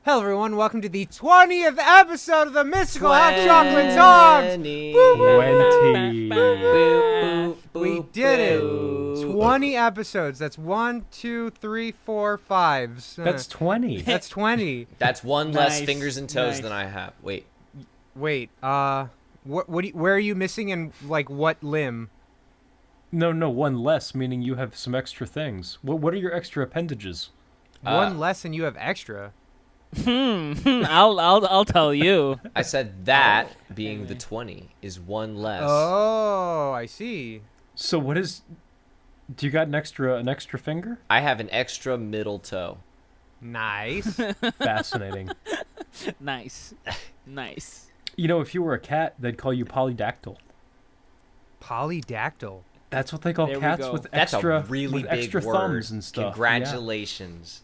Hello, everyone. Welcome to the 20th episode of the Mystical Hot Chocolate Talks. 20. We did it. 20 episodes. That's 1, 2, 3, 4, 5. That's 20. That's 20. That's one less Nice, fingers and toes nice. than I have. Wait. Wait. Where are you missing in like what limb? No, one less, meaning you have some extra things. What are your extra appendages? One less and you have extra. I'll tell you. I said that being the 20 is one less. Oh, I see. So what is? Do you got an extra finger? I have an extra middle toe. Nice. Fascinating. Nice. You know, if you were a cat, they'd call you polydactyl. Polydactyl. That's what they call There we cats go. with That's extra a really with big extra word. thumbs and stuff. Yeah. Congratulations.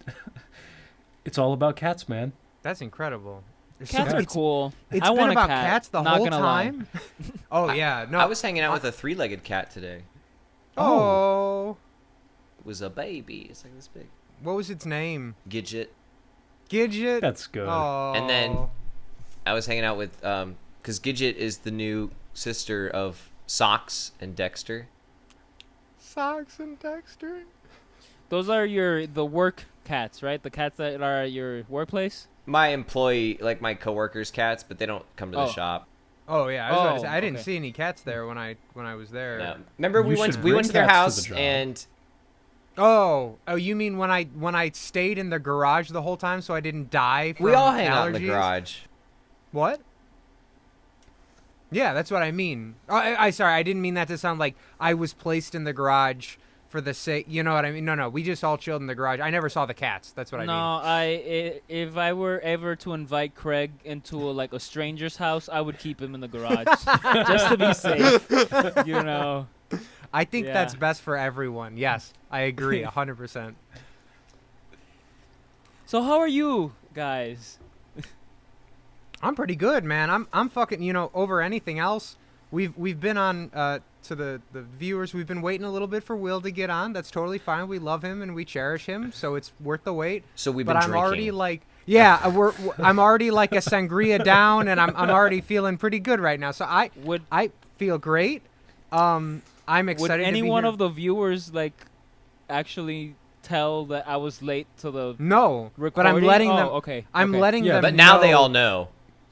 It's all about cats, man. That's incredible. Cats are cool. It's I been want about a cat, cats the not whole gonna lie. time. Oh yeah, no. I was hanging out with a three-legged cat today. Oh. It was a baby. It's like this big. What was its name? Gidget. Gidget. That's good. Oh. And then I was hanging out with, because Gidget is the new sister of Socks and Dexter. Socks and Dexter. Those are the work cats, right? The cats that are at your workplace. My employee, like my coworkers' cats, but they don't come to the Oh. shop. Oh yeah, I was about to say, I didn't okay. see any cats there when I was there. No. Remember we You went should to bring their cats to house the job. and Oh, you mean when I stayed in the garage the whole time so I didn't die from we all hang allergies? out in the garage. What? Yeah, that's what I mean. I sorry, I didn't mean that to sound like I was placed in the garage for the sake. You know what I mean? No, we just all chilled in the garage. I never saw the cats. That's what I mean. If I were ever to invite Craig into a stranger's house, I would keep him in the garage just to be safe. You know. I think Yeah. that's best for everyone. Yes, I agree 100%. So how are you guys? I'm pretty good, man. I'm fucking, over anything else. We've been on to the viewers. We've been waiting a little bit for Will to get on. That's totally fine. We love him and we cherish him, so it's worth the wait. So we've But been I'm drinking. already like, yeah, I'm already like a sangria down, and I'm already feeling pretty good right now. So I feel great. I'm excited. Would any to be one here. of the viewers actually tell that I was late to the No, but recording? I'm letting Oh, them. okay. I'm okay. letting Yeah, them. But now they know all know.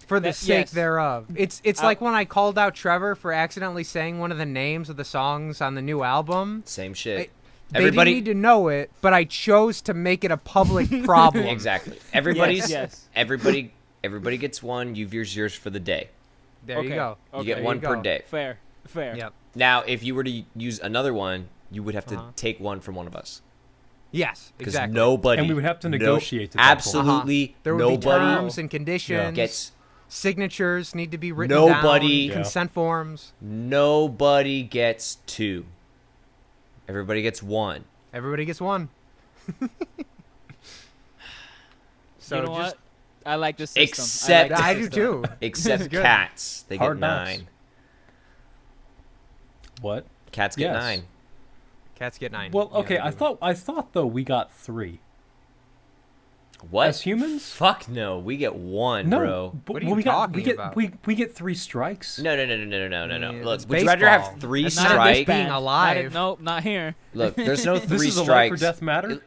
for the That- sake yes. thereof. It's like when I called out Trevor for accidentally saying one of the names of the songs on the new album. Same shit. They Everybody didn't need to know it, but I chose to make it a public problem. exactly. Everybody's Yes. everybody gets one. You've yours for the day. There you Okay. go. You Okay. get There one you per go. day. Fair. Yep. Now, if you were to use another one, you would have to Uh-huh. take one from one of us. Yes, Because exactly. nobody. And we would have to no- negotiate at that point. Absolutely There would be nobody terms and conditions. gets. Signatures need to be written Nobody- down. Consent forms. Nobody gets two. Everybody gets one. Everybody gets one. So you know just what? I like the system. Except- I do too. Except good. cats. They Hard get knocks. 9. What? Cats get Yes. 9. Cats get 9. Well, Yeah, okay. they I do. thought though we got 3 What? as humans. Fuck no. We get 1, No, bro. but What are you we talking get about? we get 3 strikes. No. Yeah, Look, it's would you rather have baseball. 3 That's Not in this strikes? being band. alive. Nope, not here. Look, there's no 3 This is a life strikes. or death matter.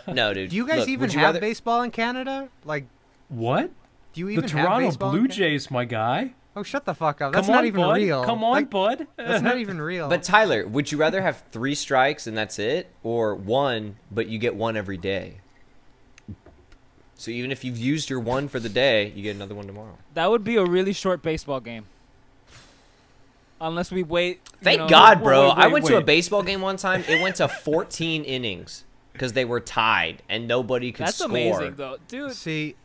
No, dude. Do you guys Look, even would you have rather- baseball in Canada? Like, What? do you The even have Toronto baseball Blue in Canada? Jays, my guy. Oh, shut the fuck up. That's Come not on, even bud. real. Come on, Like, bud. That's not even real. But Tyler, would you rather have 3 strikes and that's it, or 1 but you get 1 every day? So even if you've used your 1 for the day, you get another 1 tomorrow. That would be a really short baseball game. Unless we wait. Thank God, wait, bro. wait, I went to a wait. baseball game one time. It went to 14 innings because they were tied and nobody could That's score. amazing, though, dude. See,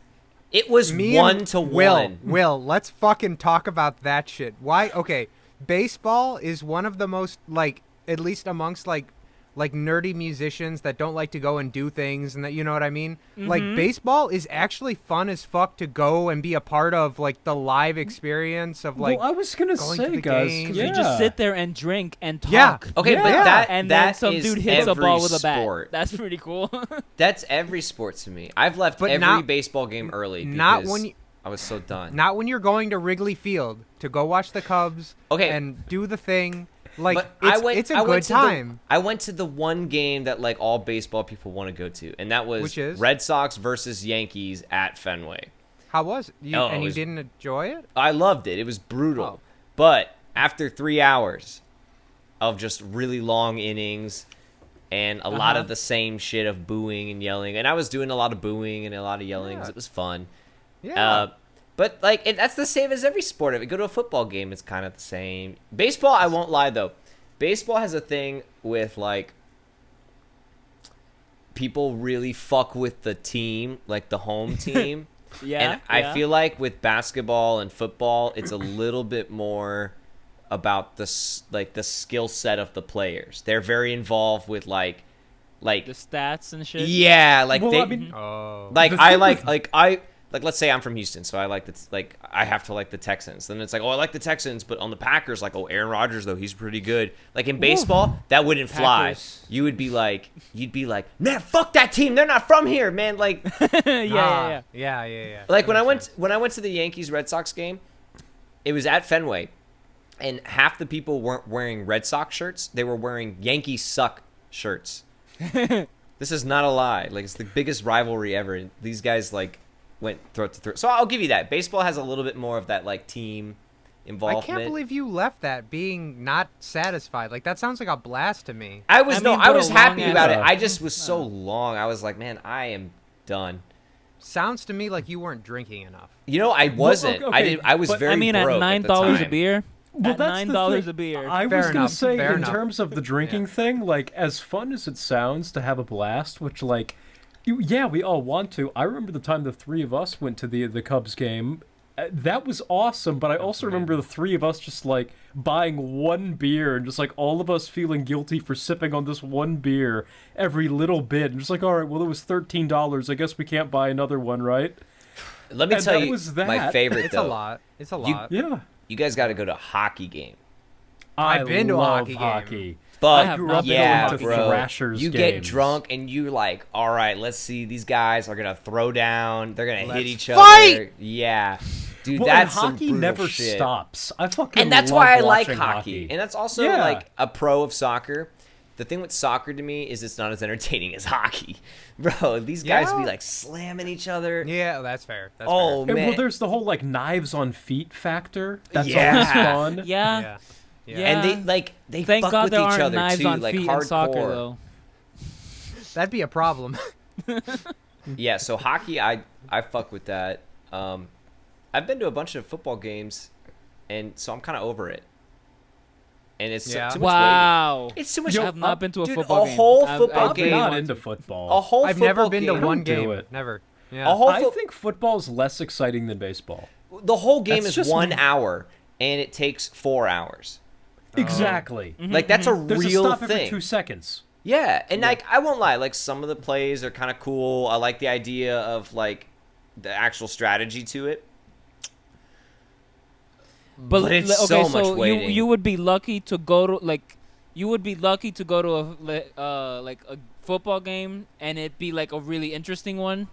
It was me 1 and to Will, 1. Will, let's fucking talk about that shit. Why? Okay, baseball is one of the most, like, at least amongst, like, like nerdy musicians that don't like to go and do things, and that, you know what I mean? Like Mhm. baseball is actually fun as fuck to go and be a part of, like the live experience of like. well, I was gonna going to say, the guys, games. 'cause You just sit there and drink and talk. Yeah. Okay, but Yeah. that And then that some is dude hits a every ball with a bat. sport. That's pretty cool. That's every sport to me. I've left But every not- baseball game early not because when you- I was so done. Not when you're going to Wrigley Field to go watch the Cubs. Okay. And do the thing. Like But it's a I went good to time. I went to the one game that like all baseball people want to go to, and that was Which is? Red Sox versus Yankees at Fenway. How was it? Oh, it And you was- didn't enjoy it? I loved it. It was brutal. Oh. But after 3 hours of just really long innings and a lot of the same shit of booing and yelling, and I was doing a lot of booing and a lot of yelling 'cause Yeah. it was fun. Yeah. But like that's the same as every sport. If you go to a football game, it's kind of the same. Baseball, I won't lie though. Baseball has a thing with like people really fuck with the team, like the home team. Yeah. And I feel like with basketball and football, it's a little bit more about the skill set of the players. They're very involved with like the stats and shit. yeah, like Well, they I mean, Oh. like The I thing like with- like let's say I'm from Houston, so I like I have to like the Texans. Then it's like, oh, I like the Texans, but on the Packers, like, oh, Aaron Rodgers though, he's pretty good. Like in baseball, that wouldn't fly. Packers. You'd be like, man, fuck that team. They're not from here, man. Like yeah. Yeah. like That when I makes sense. went to the Yankees Red Sox game, it was at Fenway, and half the people weren't wearing Red Sox shirts. They were wearing Yankees suck shirts. This is not a lie. Like it's the biggest rivalry ever. And these guys like went throat to throat. So I'll give you that. Baseball has a little bit more of that like team I involvement. can't believe you left that being not satisfied. Like that sounds like a blast to me. I was I mean, I but was a happy long about it. ass- I just was so long. I was like, man, I am done. Sounds to me like you weren't drinking enough. You know, I wasn't. okay, I was but- very I mean, at broke $9 the a beer. Well, At that's the $9 thing. a beer. I Fair was gonna enough, say, fair in enough. terms of the drinking thing, like as fun as it sounds to have a blast, which like, yeah, we all want to. I remember the time the three of us went to the Cubs game. That was awesome, but I also remember the three of us just like buying one beer and just like all of us feeling guilty for sipping on this one beer every little bit, and just like, all right, well, it was $13. I guess we can't buy another one, right? Let me And tell that you, was my that. favorite It's though. a lot. It's a You- lot. Yeah. You guys got to go to a hockey game. I've been to a love hockey game. hockey. But have grew not up been yeah, going to bro, Thrashers you games. get drunk and you're like, all right, let's see. These guys are gonna throw down. They're gonna hit Let's each fight! other. Yeah, dude, Well, that's and some hockey brutal never shit. stops. I fucking And that's love why I like watching hockey. And that's also Yeah. like a pro of soccer. The thing with soccer to me is it's not as entertaining as hockey, bro. These guys Yeah. be like slamming each other. Yeah, that's fair. That's Oh And, man, well, there's the whole like knives on feet factor. That's Yeah. always fun. fair. Yeah. Yeah. and they like they Thank fuck God with there each aren't other knives too, on like feet hardcore. in soccer, though. That'd be a problem. Yeah, so hockey, I fuck with that. I've been to a bunch of football games, and so I'm kind of over it. And it's Yeah. too much Wow. waiting. It's too much. I have not been to a dude, football a game. whole I've- football I've game. been I'm not once. into A football. whole I've never football been to game. one Don't do game. it. Never. A Yeah. whole I foot- think football's less exciting than baseball. the whole game That's is just 1 me. hour, and it takes 4 hours. Exactly. Like that's a There's real a stop every thing. 2 seconds. Yeah, and like I won't lie, like some of the plays are kind of cool. I like the idea of like the actual strategy to it. But it's okay, so much so waiting. you would be lucky to go to a like a football game and it be like a really interesting one.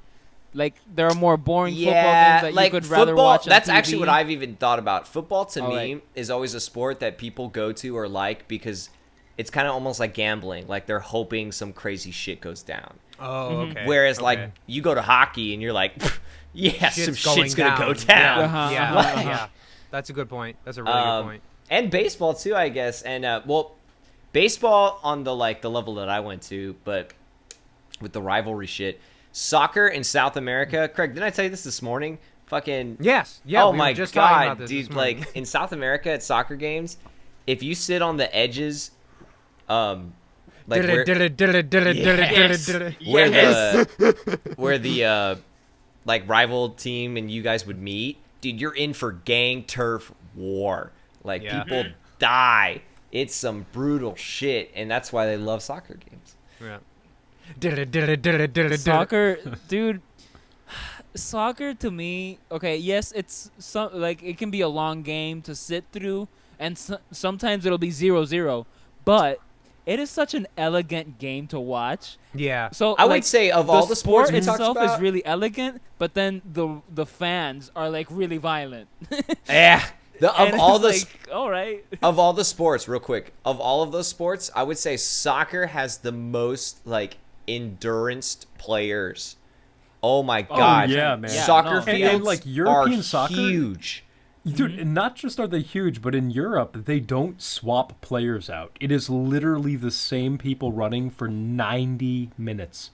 Like there are more boring football games that like you could rather football, watch on that's TV. actually what I've even thought about. Football to Oh, me right. is always a sport that people go to or like because it's kind of almost like gambling. Like they're hoping some crazy shit goes down. Oh, okay. Whereas like Okay. you go to hockey and you're like, yeah, some Shit's going shit's gonna go down. down. Uh-huh, Yeah, uh-huh. yeah. That's a good point. That's a really good point. And baseball too, I guess. And well, baseball on the like the level that I went to, but with the rivalry shit. Soccer in South America, Craig, didn't I tell you this morning? Fucking Yes. Yeah. oh we my were just talking about god, this dude! this morning. Like in South America at soccer games, if you sit on the edges, like where, where the like rival team and you guys would meet, dude, you're in for gang turf war. Like Yeah. people die It's some brutal shit, and that's why they love soccer games. Yeah. Soccer, dude. Soccer to me, okay, yes, it's like it can be a long game to sit through, and sometimes it'll be 0-0, but it is such an elegant game to watch. Yeah. So I would say of all the sports we talked itself about, is really elegant, but then the fans are like really violent. yeah. All right. Of all the sports, real quick, of all of those sports, I would say soccer has the most like endurance players. Oh my god! yeah, man. Soccer And, fields like European are soccer, huge. Dude, not just are they huge, but in Europe, they don't swap players out. It is literally the same people running for 90 minutes.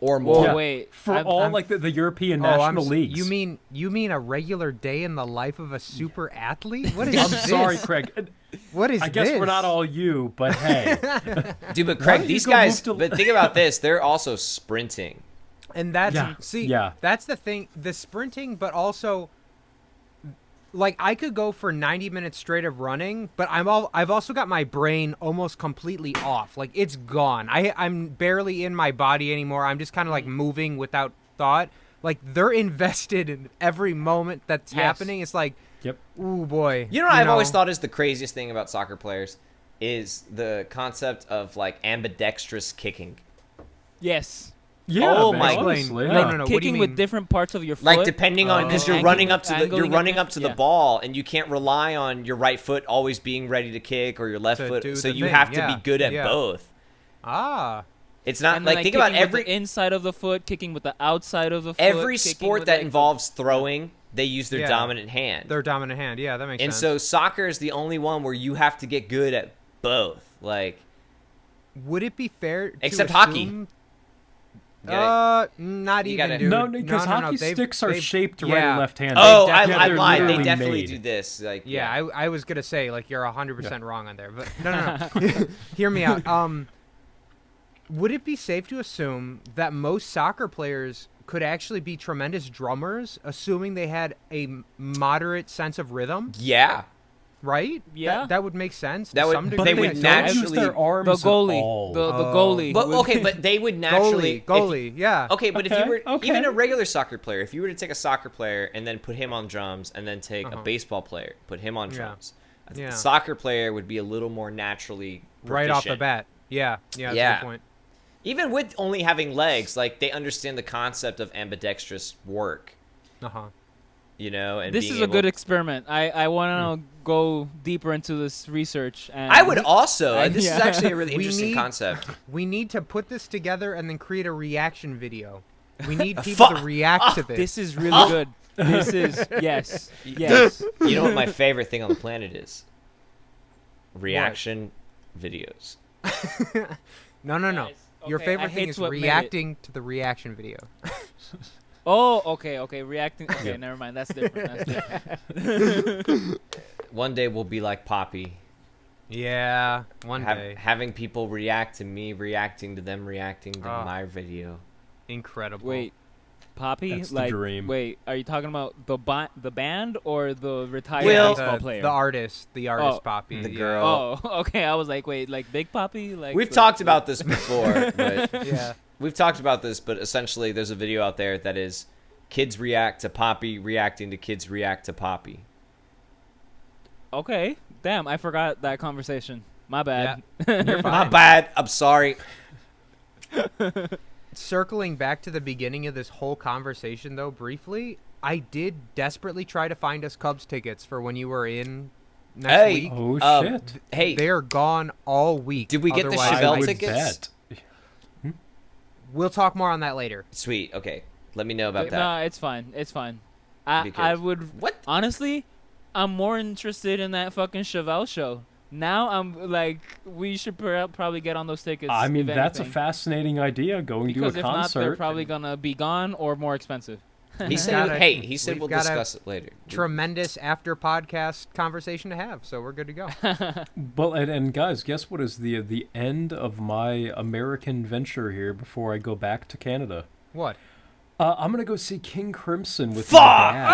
Or more. Whoa, wait. For like the European national leagues. You mean a regular day in the life of a super athlete? What is I'm this? sorry, Craig. What is I guess this? we're not all you, but hey. Dude, but Craig, don't these you go guys, move to- but think about this, they're also sprinting. And that's Yeah. that's the thing, the sprinting, but also like I could go for 90 minutes straight of running, but I've also got my brain almost completely off. Like it's gone. I'm barely in my body anymore. I'm just kind of like moving without thought. Like they're invested in every moment that's happening. It's like, Yep. ooh boy. You know what I've always thought is the craziest thing about soccer players is the concept of like ambidextrous kicking. Yes. Yeah, Oh man, my- honestly, No, yeah. no, no. What do you Kicking with mean? different parts of your foot. Like depending on because you're running up to the yeah. ball and you can't rely on your right foot always being ready to kick or your left To foot, do so the you thing, have to yeah, be good at yeah. both. Ah. It's not And then, like think about kicking with every the inside of the foot, kicking with the outside of the foot. every kicking sport with, that like, involves throwing, they use their Yeah. dominant hand. Their dominant hand. Yeah, that makes And sense. so soccer is the only one where you have to get good at both. Like would it be fair to Except hockey. assume- you gotta- not you even, gotta- dude. No, because hockey They've- sticks are they've- shaped right yeah. and left-handed. Oh, They I definitely- lied. They literally definitely made. do this. Like Yeah, I was gonna say like you're 100% wrong on there, but no. Hear me out. Would it be safe to assume that most soccer players could actually be tremendous drummers, assuming they had a moderate sense of rhythm? yeah. Right? Yeah. That would make sense. That to would- some they degree. But would they naturally- don't use their arms The at goalie. all. The goalie. But would- okay, but they would naturally goalie. Yeah. Okay, but if you were Okay. even a regular soccer player, if you were to take a soccer player and then put him on drums and then take a Uh-huh. baseball player, put him on Yeah. drums, Yeah. the soccer player would be a little more naturally Right off the proficient. bat. Yeah. Yeah. That's Yeah. a good point. Even with only having legs, like they understand the concept of ambidextrous work, Uh huh. you know. And This being is a able- good experiment. I want to go deeper into this research. And I would also. This Yeah. is actually a really We interesting need- concept. We need to put this together and then create a reaction video. We need people to react to this. This is really good. This is yes. You know what my favorite thing on the planet is? Reaction videos. No. Guys, Your okay, I favorite thing hate is to admit it. reacting to the reaction video. Oh, okay. Reacting. Okay, never mind. That's different. One day we'll be like Poppy. Yeah, one day. Having people react to me, reacting to them, reacting to Ah. my video. Incredible. Wait, Poppy? That's the like, dream. wait, are you talking about the band or the retired Well, baseball the, player? the artist Oh, Poppy. the yeah. girl. Oh, okay. I was like, wait, like Big Poppy? Like We've the- talked about this before, but Yeah. we've talked about this, but essentially there's a video out there that is kids react to Poppy reacting to kids react to Poppy. Okay. Damn, I forgot that conversation. My bad. You're My fine. bad. I'm sorry. Circling back to the beginning of this whole conversation, though, briefly, I did desperately try to find us Cubs tickets for when you were in next Hey. week. Oh, Um, shit. Hey, They're gone all week. Did we get the Otherwise, Chevelle I would tickets? bet. We'll talk more on that later. sweet. Okay, let me know about that. No, it's fine. It's fine. I Because- would What? honestly, I'm more interested in that fucking Chevelle show. Now I'm like, we should probably get on those tickets. I mean, if that's a anything. fascinating idea, going Because to a if not, they're concert. probably gonna be gone or more expensive. He said, Gotta- "Hey, he said we've we'll gotta discuss it later." Tremendous after podcast conversation to have, so we're good to go. Well, and guys, guess what is the end of my American venture here before I go back to Canada? What? I'm gonna go see King Crimson with Fuck! my dad.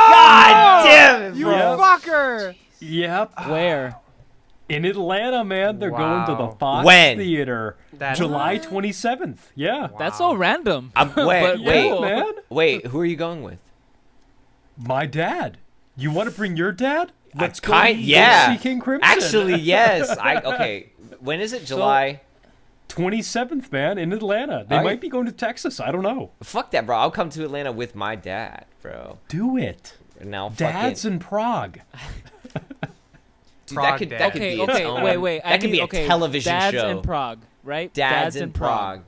God damn it, You bro. fucker! Yep. Where? In Atlanta, man, they're going to the Wow. Fox When? Theater, That's- July 27th. Yeah. That's Wow. so random. Wait, But wait, cool. man. wait. Who are you going with? My dad. You want to bring your dad? Let's go yeah. see King Crimson. Actually, yes. Okay. When is it? July? 27th, man, in Atlanta. They All right. might be going to Texas. I don't know. Fuck that, bro. I'll come to Atlanta with my dad, bro. Do it. Now, Dad's fucking, in Prague. dude, Prague that Dad. could Okay, be its okay, own. wait. That could be a television Dads show. in Prague, right? Dads in Prague.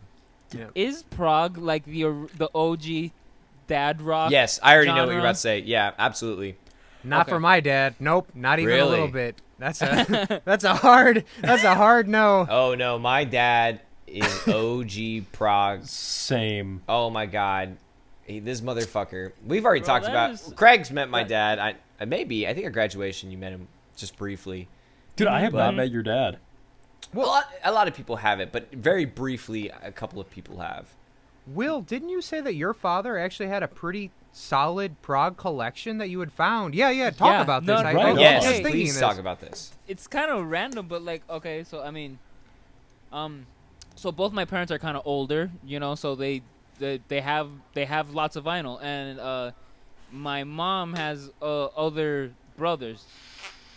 Is Prague like the OG dad rock? Yes, I already know what you're genre? about to say. Yeah, absolutely. Not Okay. for my dad. Nope, not even a Really? little bit. That's a that's a hard no. Oh no, my dad is OG Prague. Same. Oh my god, this motherfucker. We've already Bro, talked that about. is- Craig's met my that- dad. I think at graduation you met him just briefly. Dude, I have But- not met your dad. A lot of people have it, but very briefly, a couple of people have. Will, didn't you say that your father actually had a pretty solid Prague collection that you had found? Yeah. Talk Yeah, about no, this. no, I right was on. Yes, thinking please this. talk about this. It's kind of random, but like, okay, so I mean, so both my parents are kind of older, you know, so they have lots of vinyl, and my mom has other brothers.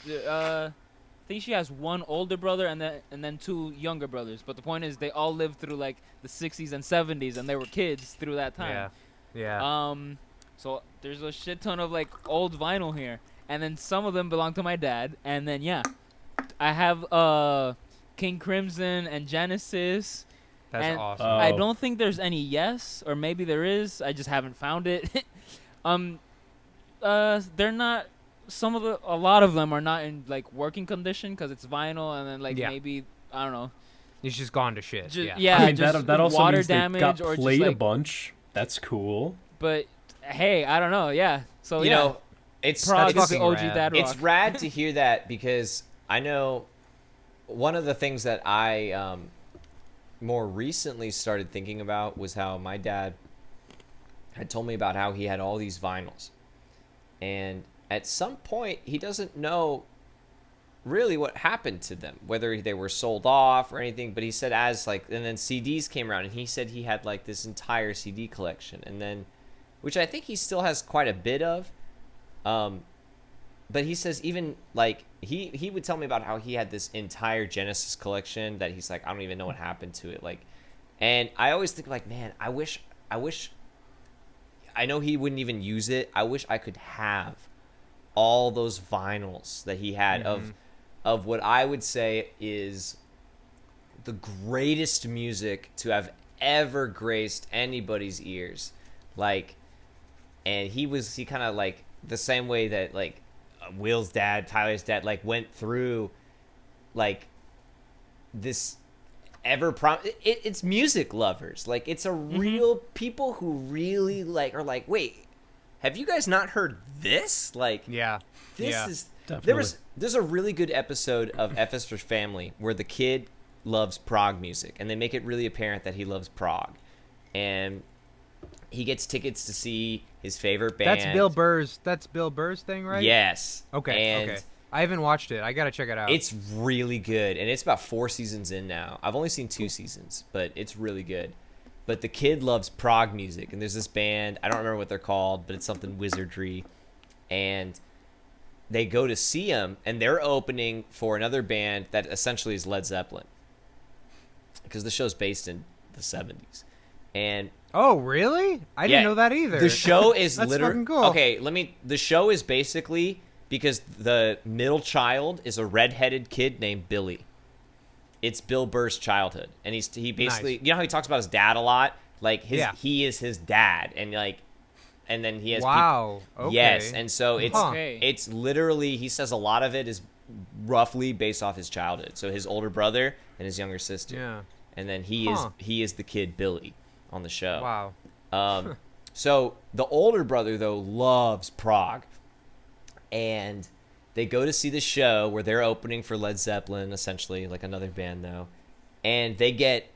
I think she has one older brother and then two younger brothers. But the point is, they all lived through like the 60s and 70s, and they were kids through that time. Yeah. So there's a shit ton of like old vinyl here, and then some of them belong to my dad. And then I have King Crimson and Genesis. That's and awesome. Oh. I don't think there's any Yes, or maybe there is. I just haven't found it. They're not. A lot of them are not in like working condition because it's vinyl, and then like Yeah. maybe I don't know. He's just gone to shit. Ju- yeah. yeah. I mean, just that also water means they damage got or just, played a like- bunch. That's cool. But hey, I don't know. Yeah. So You yeah, know, it's Prague is the fucking OG rad. dad rock. It's rad to hear that because I know one of the things that I more recently started thinking about was how my dad had told me about how he had all these vinyls. And at some point, he doesn't know really what happened to them, whether they were sold off or anything. But he said and then CDs came around, and he said he had like this entire CD collection. And then, which I think he still has quite a bit of. But he says even like he would tell me about how he had this entire Genesis collection that he's like, I don't even know what happened to it. Like, and I always think like, man, I wish I know he wouldn't even use it. I wish I could have all those vinyls that he had of what I would say is the greatest music to have ever graced anybody's ears. Like, and he kind of like the same way that like Will's dad, Tyler's dad, like went through like this it's music lovers. Like, it's a real people who really like are like, wait, have you guys not heard this? Like, Yeah. this Yeah. is Definitely. there's a really good episode of F is for Family where the kid loves prog music, and they make it really apparent that he loves prog, and he gets tickets to see his favorite band. That's Bill Burr's. That's Bill Burr's thing, right? Yes. Okay. And Okay. I haven't watched it. I gotta check it out. it's really good, and it's about 4 seasons in now. I've only seen 2 seasons, but it's really good. But the kid loves prog music, and there's this band, I don't remember what they're called, but it's something wizardry, and they go to see him, and they're opening for another band that essentially is Led Zeppelin, because the show's based in the 70s. And Oh, really? I didn't know that either. the show is That's literally fucking cool. okay. The show is basically because the middle child is a redheaded kid named Billy. It's Bill Burr's childhood, and he basically Nice. you know how he talks about his dad a lot. Like Yeah. he is his dad, and and then he has Wow. Okay. Yes, and so it's Huh. Okay. it's literally he says a lot of it is roughly based off his childhood. So his older brother and his younger sister. Yeah. And then he Huh. is the kid Billy on the show. Wow. So the older brother though loves prog, and they go to see the show where they're opening for Led Zeppelin, essentially like another band though, and they get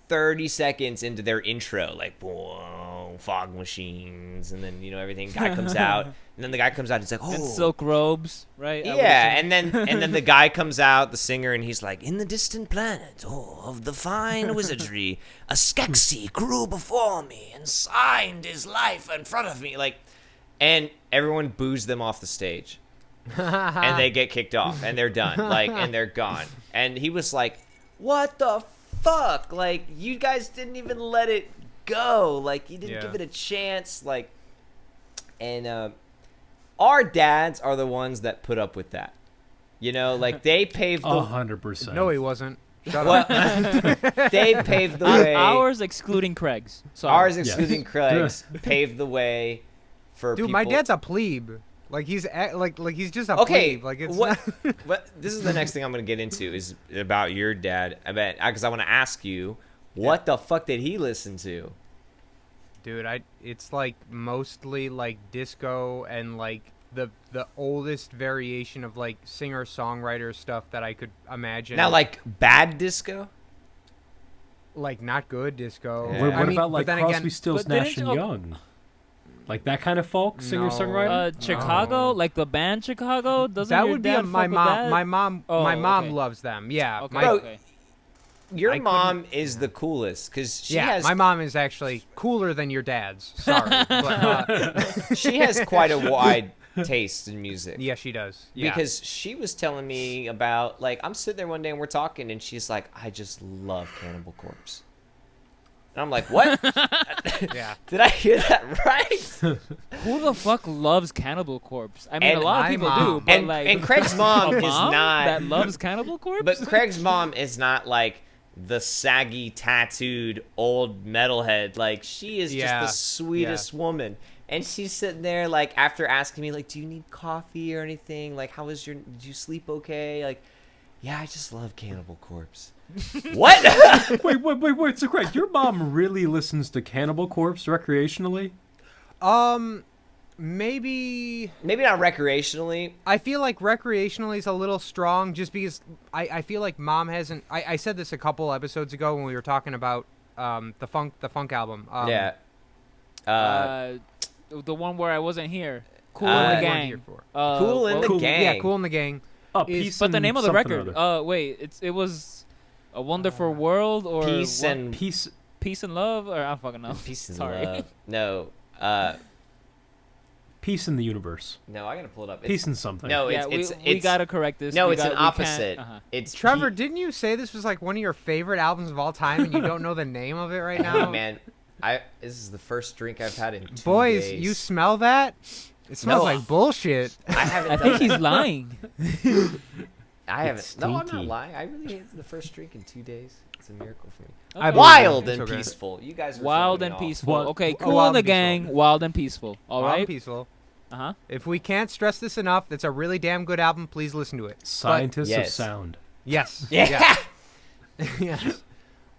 30 seconds into their intro, like whoa, fog machines, and then everything. Guy comes out, and then the guy comes out. He's like, And oh, silk robes, right? yeah, and then the guy comes out, the singer, and he's like, in the distant planet, of the fine wizardry, a Skeksis grew before me and signed his life in front of me, and everyone boos them off the stage, and they get kicked off, and they're done, and they're gone, and he was like, what the fuck, you guys didn't even let it go, you didn't give it a chance, and our dads are the ones that put up with that, they paved the 100%. No, he wasn't. Shut up. they paved the way. Ours excluding Craig's. Sorry. Ours excluding Craig's paved the way for Dude, people. my dad's a plebe. He's he's just a Okay, plebe. It's what? not- But this is the next thing I'm going to get into is about your dad. I bet because I want to ask you, what the fuck did he listen to? Dude, it's mostly disco and the oldest variation of singer-songwriter stuff that I could imagine. Now, bad disco. Not good disco. Yeah. What I mean, about but then Crosby, again, Stills, but didn't Nash and you- Young? That kind of folk singer-songwriter? Chicago, the band Chicago. Doesn't that your would be dad my fuck with mom. that? My mom. Oh, my mom okay. loves them. Yeah. Okay, My, okay. Your I mom is the coolest because she has my mom is actually cooler than your dad's. Sorry, but she has quite a wide taste in music. yeah, she does. Yeah. Because she was telling me about I'm sitting there one day and we're talking and she's like, I just love Cannibal Corpse. And I'm like, what? yeah. Did I hear that right? Who the fuck loves Cannibal Corpse? I mean, And a lot my of people mom. do, but And Craig's mom a is mom not. that loves Cannibal Corpse. But Craig's mom is not the saggy, tattooed old metalhead. She is just Yeah. the sweetest woman. And she's sitting there after asking me do you need coffee or anything? How was did you sleep okay? Yeah, I just love Cannibal Corpse. What? Wait. So, Craig, your mom really listens to Cannibal Corpse recreationally? Maybe Maybe not recreationally. I feel recreationally is a little strong, just because I feel mom hasn't. I said this a couple episodes ago when we were talking about the funk album. Yeah. The one where I wasn't here. Cool Uh, in the you weren't gang. here for. Cool in the Cool- gang. Yeah, Cool in the Gang. Peace But the and name of the something or record. other. Wait, it was A Wonderful World or Peace what? and Peace and Love, or I don't fucking know. Peace and Sorry. love. No. Peace in the universe. No, I gotta pull it up. Peace in something. No, Yeah, it's we gotta correct this. No, We it's got- an we can't- opposite. uh-huh. It's Trevor, didn't you say this was one of your favorite albums of all time, and you don't know the name of it right now? Oh, man, this is the first drink I've had in 2 Boys, days. you smell that? It smells No, like bullshit. I haven't. I done think he's lying. I haven't. It's No, I'm not stinky. lying. I really ate the first drink in 2 days. It's a miracle for me. I Okay. believe Wild it. and It's okay. peaceful. You guys are Wild throwing and me off. peaceful. What- Okay, Oh, Cool Wild in the and Peaceful. Gang, Wild and Peaceful. All Wild and right. peaceful. Uh huh. If we can't stress this enough, it's a really damn good album. Please listen to it. Scientists of yes. Sound. Yes. Yeah. yes.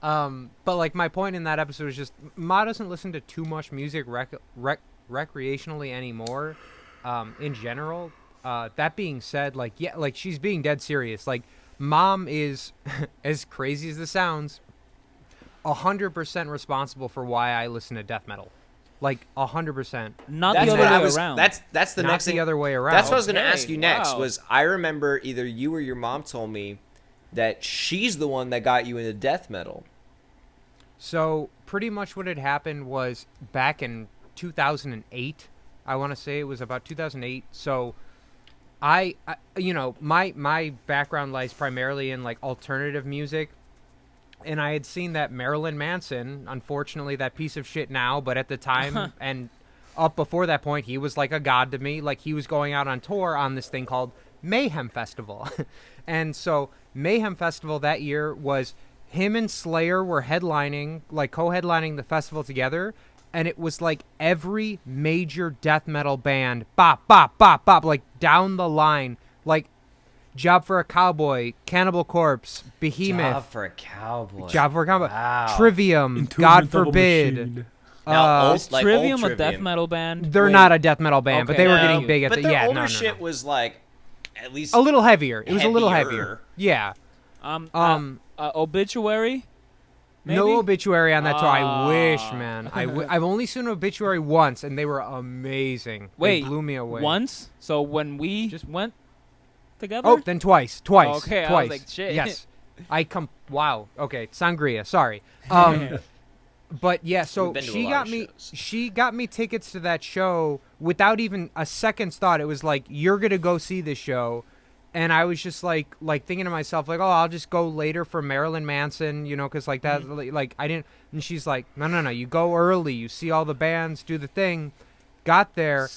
But my point in that episode is just Ma doesn't listen to too much music recreationally anymore. In general. That being said, she's being dead serious. Mom is, as crazy as this sounds, 100% responsible for why I listen to death metal. 100%. Not That's the what other I way was. around. That's the Not next the thing. other way around. That's what I was going to Okay, ask you next. wow. Was I remember either you or your mom told me that she's the one that got you into death metal. So pretty much what had happened was back in 2008. I want to say it was about 2008. So I my background lies primarily in alternative music, and I had seen that Marilyn Manson, unfortunately that piece of shit now, but at the time and up before that point, he was like a god to me. He was going out on tour on this thing called Mayhem Festival. And so Mayhem Festival that year was him and Slayer were headlining, co-headlining the festival together. And it was every major death metal band, bop, bop, bop, bop, down the line. Job for a Cowboy, Cannibal Corpse, Behemoth, Job for a cowboy. Job for a Cowboy, Wow. Trivium, Entombment God of a forbid. Machine. Now, Is Trivium a death metal band? They're Wait. not a death metal band, but Okay. they were No, getting big at but the their yeah. older No, no, shit no. was at least A little heavier. It was a little heavier. heavier. Yeah. Obituary. Maybe? No Obituary on that tour. I wish, Ah. man. I've only seen Obituary once, and they were amazing. Wait, they blew me away. Once? So when we Just- went together? Oh, then twice. Okay, I was twice. like, shit. Yes, Wow. Okay, sangria. Sorry. But yeah, so We've been to a she lot got of me. shows. She got me tickets to that show without even a second's thought. It was like, you're gonna go see this show, and I was just like thinking to myself, like, oh, I'll just go later for Marilyn Manson, because like that, like I didn't. And she's like, no, you go early. You see all the bands, do the thing. Got there.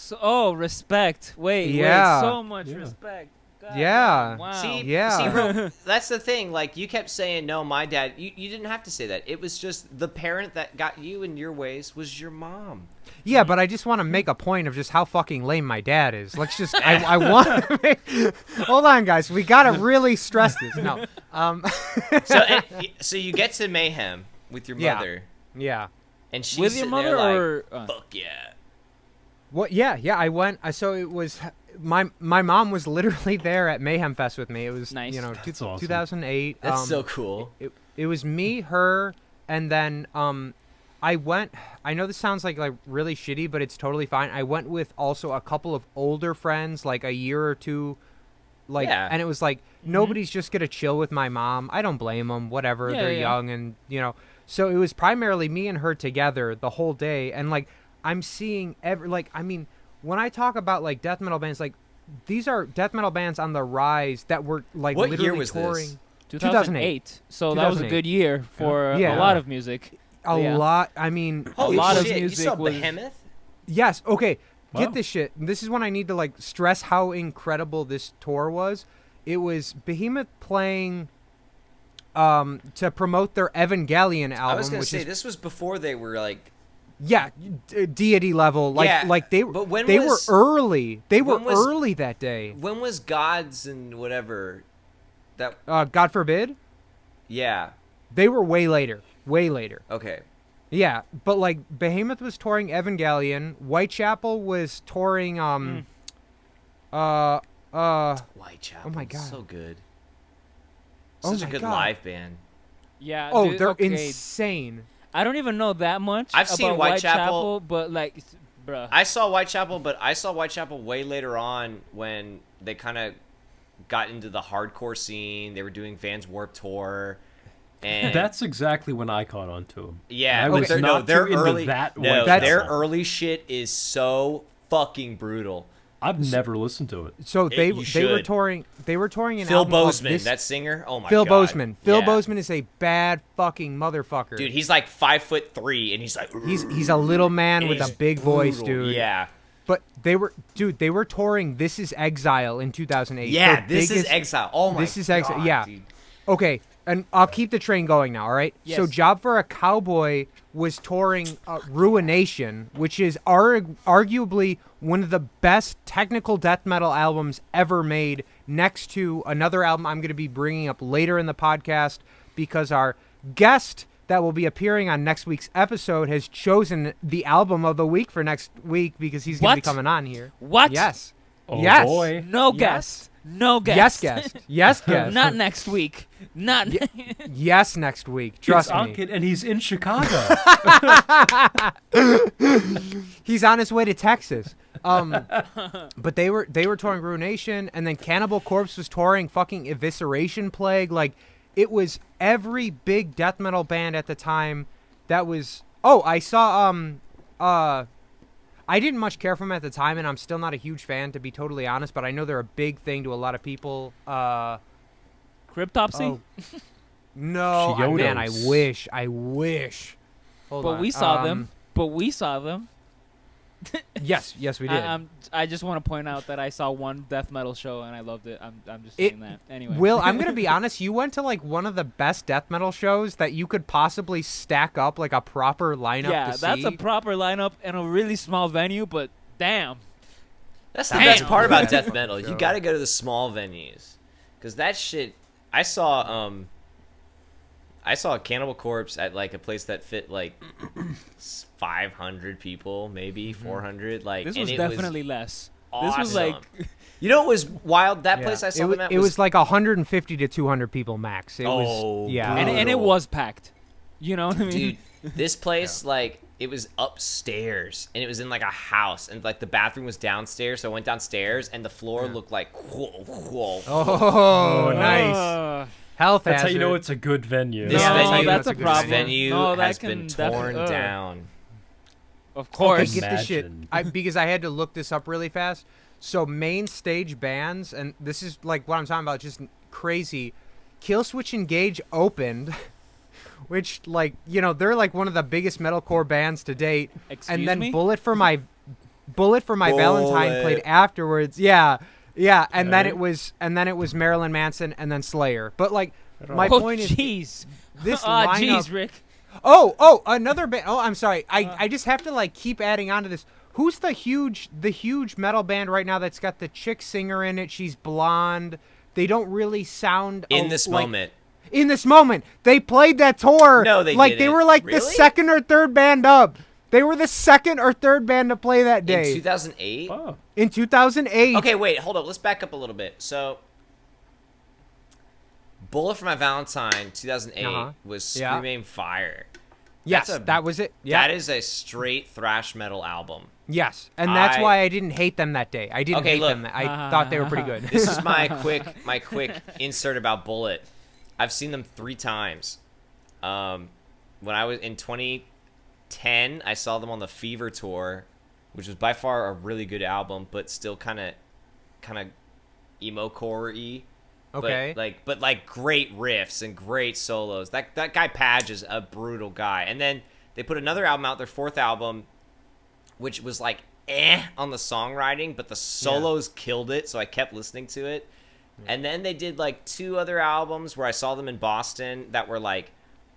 Respect. Wait, Yeah. so much Yeah. respect. God Yeah. damn, wow. See, Yeah. bro, that's the thing. Like, you kept saying, no, my dad. You didn't have to say that. It was just the parent that got you in your ways was your mom. Yeah, but I just want to make a point of just how fucking lame my dad is. Let's just. I want to make. Hold on, guys. We gotta really stress this. No. So you get to Mayhem with your Yeah. mother, Yeah. and she's With your sitting mother there like, or fuck yeah. What? Yeah. I went. So it was. My mom was literally there at Mayhem Fest with me. It was Nice. That's awesome. 2008. That's so cool. It was me, her, and then I went. I know this sounds like really shitty, but it's totally fine. I went with also a couple of older friends, like a year or two, Yeah. and it was like nobody's just gonna chill with my mom. I don't blame them. Whatever, Yeah, they're yeah. young, and So it was primarily me and her together the whole day, and like I'm seeing when I talk about like death metal bands, like these are death metal bands on the rise that were like What literally year was touring. this? 2008. So that was a 2008. good year for Yeah. a lot of music. A Yeah. lot. I mean, Holy lot of shit, you music saw was- Behemoth? yes. Okay. Wow. Get this shit. This is when I need to like stress how incredible this tour was. It was Behemoth playing to promote their Evangelion album, I was gonna which say is this was before they were like. deity level. Like Yeah, like they but when they was- were early. They were when was- early that day. When was Gods and whatever? That God forbid. yeah. They were way later. Way later. Okay. Yeah, but like Behemoth was touring Evangelion, Whitechapel was touring Whitechapel. Oh my God. So good. Oh Such a my good God. live band. Yeah. oh, dude, they're okay. insane. I don't even know that much I've seen about Whitechapel. but like, bruh. I saw Whitechapel, but I saw Whitechapel way later on when they kind of got into the hardcore scene. They were doing Vans Warped Tour, and That's exactly when I caught on to him. yeah, I was they're, not their too into early that no, Whitechapel. their early shit is so fucking brutal. I've never listened to it. So they you were should. touring. They were touring an Phil album of Bozeman, this- that singer. Oh my Phil god, Bozeman. Phil Yeah. Bozeman is a bad fucking motherfucker. Dude, he's like 5'3", and he's like he's a little man with a He's big voice, brutal. dude. Yeah, But they were touring This Is Exile in 2008. yeah. Their This is biggest- Exile. Oh my. This is Exile. God, Yeah. dude. Okay, and I'll keep the train going now, all right? So Yes. Job for a Cowboy was touring Ruination, which is arguably one of the best technical death metal albums ever made, next to another album I'm going to be bringing up later in the podcast because our guest that will be appearing on next week's episode has chosen the album of the week for next week because he's going to be What? coming on here. What? Yes. Oh Yes. boy. No Yes. guest. No guest. Yes, guest. Yes, guest. Not next week. Not. Yes, next week. Trust it's me. Ankit, and he's in Chicago. He's on his way to Texas. But they were touring Ruination, and then Cannibal Corpse was touring fucking Evisceration Plague. Like, it was every big death metal band at the time that was. Oh, I saw I didn't much care for them at the time, and I'm still not a huge fan, to be totally honest. But I know they're a big thing to a lot of people. Cryptopsy. Oh, no, man, I Chiodos. wish. Hold But on. we saw them. But we saw them. Yes, we did. I just want to point out that I saw one death metal show and I loved it. I'm just It- saying that. Anyway. Will, I'm gonna be honest. You went to like one of the best death metal shows that you could possibly stack up like a proper lineup. yeah, to that's see. a proper lineup in a really small venue, but damn. That's the Damn. best part about death Fucking metal. You show. got to go to the small venues, because that shit. I saw a Cannibal Corpse at like a place that fit like 500 people, maybe 400. Like This and was it definitely less. awesome. This was like You know what was wild? That Yeah. place I saw it, them at it was like 150 to 200 people max. It Oh, was yeah, and it brutal. was packed. You know what I mean? Dude, this place, like, it was upstairs, and it was in, like, a house, and, like, the bathroom was downstairs, so I went downstairs, and the floor looked like, whoa. Oh, nice. Health That's how hazard. you know it's a good venue. This No, venue, that's a good problem. This venue No, that has can been defi- torn down. Of Okay, course. get this shit. Imagine. Because I had to look this up really fast. So main stage bands, and this is like what I'm talking about, just crazy. Killswitch Engage opened, which like they're like one of the biggest metalcore bands to date. Excuse and then me? Bullet for My Valentine played afterwards. Yeah, and then Okay. it was Marilyn Manson and then Slayer. But like my Oh, point is jeez. this Ah, lineup. jeez, Rick. Oh, another band. Oh, I'm sorry. I just have to like keep adding on to this. Who's the huge metal band right now that's got the chick singer in it? She's blonde. They don't really sound In this like- moment. In this moment, they played that tour. No, they like they didn't. were like the Really? second or third band up. They were the second or third band to play that In day 2008? Oh. in 2008. Okay, wait, hold up. Let's back up a little bit. So, Bullet for My Valentine, 2008, Uh-huh. was Yeah. Scream Fire. Yes, That's a- that was it. Yeah. That is a straight thrash metal album. Yes, and that's I- why I didn't hate them that day. I didn't Okay, hate look. them. I thought they were pretty good. This is my quick insert about Bullet. I've seen them 3 times. When I was in 2010, I saw them on the Fever tour, which was by far a really good album, but still kind of emo core-y. Okay. But great riffs and great solos. That guy Padge is a brutal guy. And then they put another album out, their 4th album, which was like on the songwriting, but the solos killed it, so I kept listening to it. And then they did like 2 other albums where I saw them in Boston that were like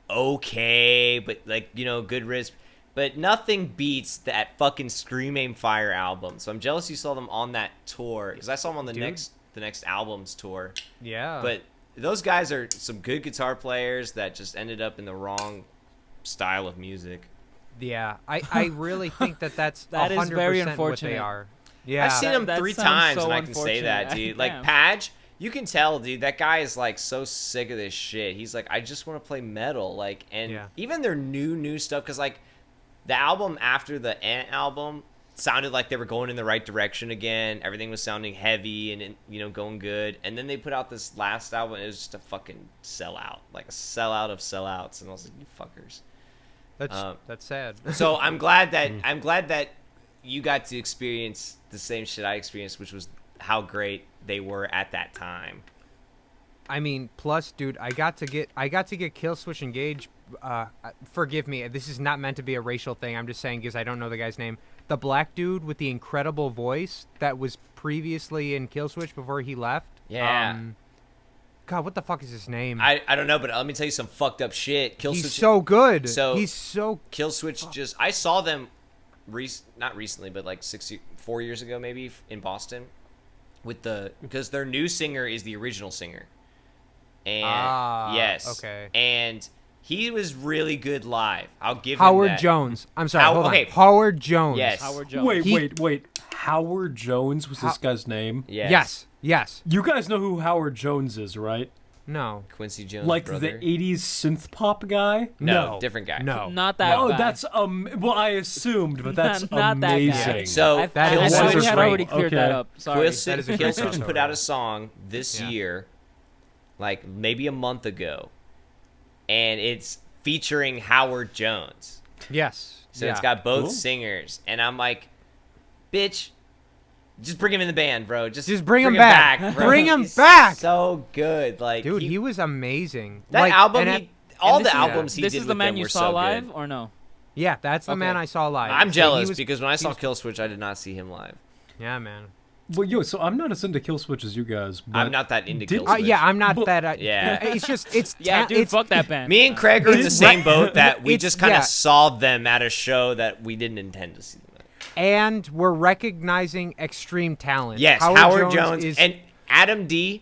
okay, but like good riffs. But nothing beats that fucking Scream Aim Fire album. So I'm jealous you saw them on that tour, because I saw them on the next album's tour. Yeah. But those guys are some good guitar players that just ended up in the wrong style of music. Yeah, I really think that's That is 100% very what they unfortunate. are. Yeah, I've seen them that 3 sounds times, so and I can say that, unfortunate. dude. Like, Damn. Padge, you can tell, dude, that guy is, like, so sick of this shit. He's like, I just want to play metal. Like, and Yeah. even their new stuff, because, like, the album after the Ant album sounded like they were going in the right direction again. Everything was sounding heavy and, going good. And then they put out this last album, and it was just a fucking sellout. Like, a sellout of sellouts. And I was like, you fuckers. that's sad. So I'm glad that you got to experience the same shit I experienced, which was how great they were at that time. I mean, plus, dude, I got to get Killswitch Engage. Forgive me, this is not meant to be a racial thing. I'm just saying because I don't know the guy's name. The black dude with the incredible voice that was previously in Killswitch before he left. Yeah. God, what the fuck is his name? I don't know, but let me tell you some fucked up shit. Killswitch, He's so good. So- he's so. Killswitch I saw them not recently, but like 4 years ago maybe in Boston because their new singer is the original singer. And yes. Okay. And he was really good live. I'll give Howard him that. Jones. I'm sorry. How- hold okay. on. Howard Jones. Yes. Howard Jones. Wait. Howard Jones was this guy's name? Yes. Yes. You guys know who Howard Jones is, right? No. Quincy Jones Like brother. the 80s synth pop guy? No, No. different guy. No. Not that Oh, guy. that's well, I assumed, but that's Not that guy. amazing. So I That thought is we had great. already cleared that Okay. up. Sorry. That is a great Killswitch crossover. put out a song this Yeah. year, like maybe a month ago, and it's featuring Howard Jones. Yes. So yeah. it's got both Cool. singers, and I'm like, bitch, just bring him in the band, bro. Just bring him back. bro. Bring him He's back. So good, like Dude, he was amazing. that Like, album. and All this the is- albums he This did is the with man them you were saw so live, good. or no? Yeah, that's the Okay. man I saw live. I'm So jealous he was- because when I saw he's- Killswitch, I did not see him live. Yeah, man. Well, so I'm not as into Killswitch as you guys. But I'm not that into did- Killswitch. Yeah, I'm not But- that. Yeah. It's just it's Yeah, dude, it's, fuck that band. Me and Craig are in the It's same right- boat that we it's- just kind of yeah. saw them at a show that we didn't intend to see them at. and we're recognizing extreme talent. Yes, Howard Jones is, and Adam D.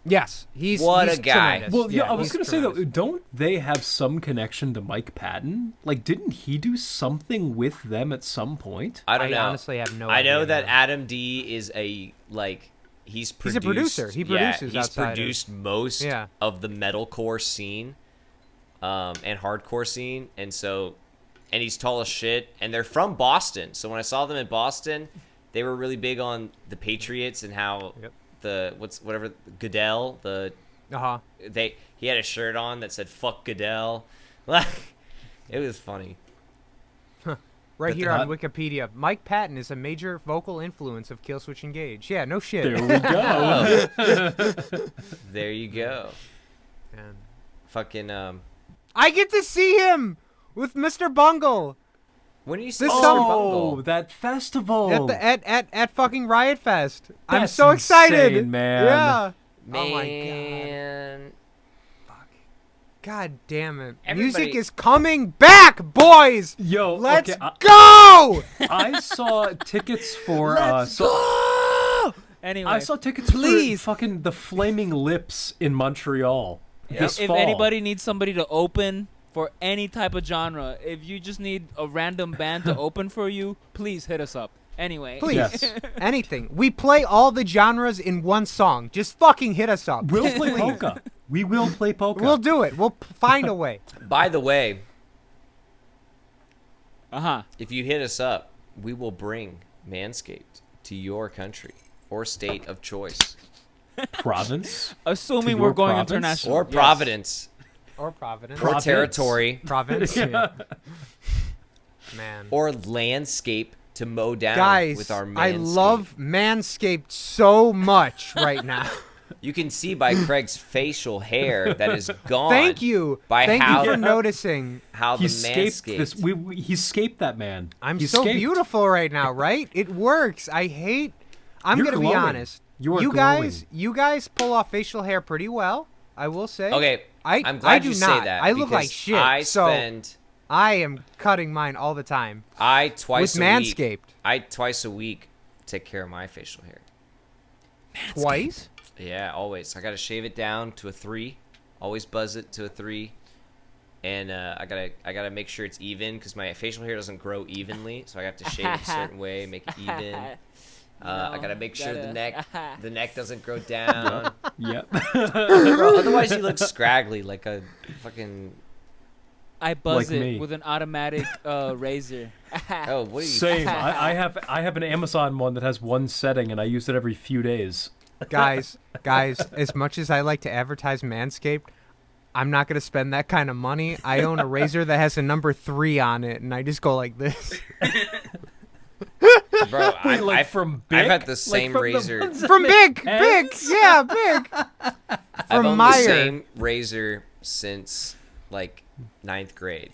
yes, he's What he's a guy. tremendous. Well, yeah, I was he's gonna say though, tremendous. don't they have some connection to Mike Patton? Like, didn't he do something with them at some point? I don't know. honestly have no I know idea, that man. Adam D is a he's a produced, producer. He produces he's outside of- produced most Yeah. of the metalcore scene. and hardcore scene, and he's tall as shit, and they're from Boston. So when I saw them in Boston, they were really big on the Patriots and how Goodell, he had a shirt on that said "fuck Goodell." Like, it was funny. Right here on Wikipedia, Mike Patton is a major vocal influence of Killswitch Engage. Yeah, no shit. There we go. There you go. And Fucking I get to see him with Mr. Bungle when are you see This Mr. summer- Bungle? That festival. at fucking Riot Fest. I'm That's so excited, insane, man. Yeah. Man, Oh my God damn it! Music Everybody- is coming back, boys. Yo, Let's okay, go! I saw tickets for Anyway, I saw tickets Please. for fucking the Flaming Lips in Montreal this if fall. anybody needs somebody to open for any type of genre, if you just need a random band to open for you, please hit us up. Anyway, Please, Yes. anything. We play all the genres in one song. Just fucking hit us up. We'll play polka. We will play polka. We'll do it. We'll find a way. By the way, If if you hit us up, we will bring Manscaped to your country or state of choice, Province. Assuming To we're your going province? international. or Yes. Providence, Or Providence. or Province. territory, Province. Yeah. Man. or landscape to mow down Guys, with our Manscaped. I love Manscaped so much right now. You can see by Craig's facial hair that is gone. Thank you. By Thank how you for noticing. how the He scaped Manscaped. this. He scaped that man. I'm He so scaped. beautiful right now, right? It works. I'm You're gonna be glowing. honest. You are you glowing. guys pull off facial hair pretty well, I will say. Okay, I'm glad I do you not. say that. I look like because shit. I so spend I am cutting mine all the time. twice with a week. Manscaped. Twice a week take care of my facial hair. Twice? Yeah, always. I gotta shave it down to a 3. Always buzz it to a 3. And I gotta make sure it's even because my facial hair doesn't grow evenly, so I have to shave it a certain way, make it even. I gotta make sure the neck doesn't grow down. Yep. Bro, otherwise you look scraggly like a fucking. I buzz Like it me. with an automatic razor. Oh, what are you? Same. I have an Amazon one that has one setting, and I use it every few days. guys, as much as I like to advertise Manscaped, I'm not gonna spend that kind of money. I own a razor that has a number 3 on it, and I just go like this. Bro, Wait, like from Bic? I've had the Like same from the razor. ones that From make Big, heads? yeah, Big. I've From owned Meyer. the same razor since like 9th grade.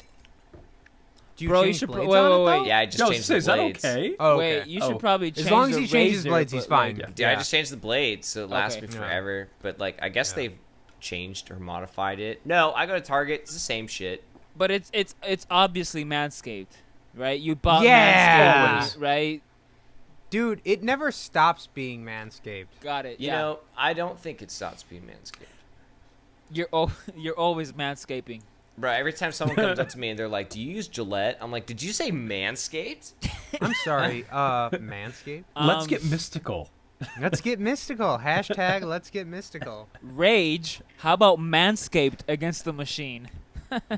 Do you Bro, you change should blades wait, on it, wait, though? wait. Yeah, I just Yo, changed is the that blades. okay? Oh, Wait, okay. you should Oh. probably change As long as the he changes razor, blades, he's but, like, fine. Yeah, I just changed the blades, so it lasts Okay. me Yeah. forever. But like, I guess Yeah. they've changed or modified it. No, I go to Target. It's the same shit. But it's obviously Manscaped, right? You bought Yeah. Manscaped, right? Dude, it never stops being Manscaped. Got it. You yeah. know, I don't think it stops being Manscaped. You're always manscaping. Bro, every time someone comes up to me and they're like, "Do you use Gillette?" I'm like, "Did you say Manscaped?" I'm sorry, Manscaped. Let's Um, get mystical. Let's get mystical. Hashtag let's get mystical. Rage. How about Manscaped against the machine?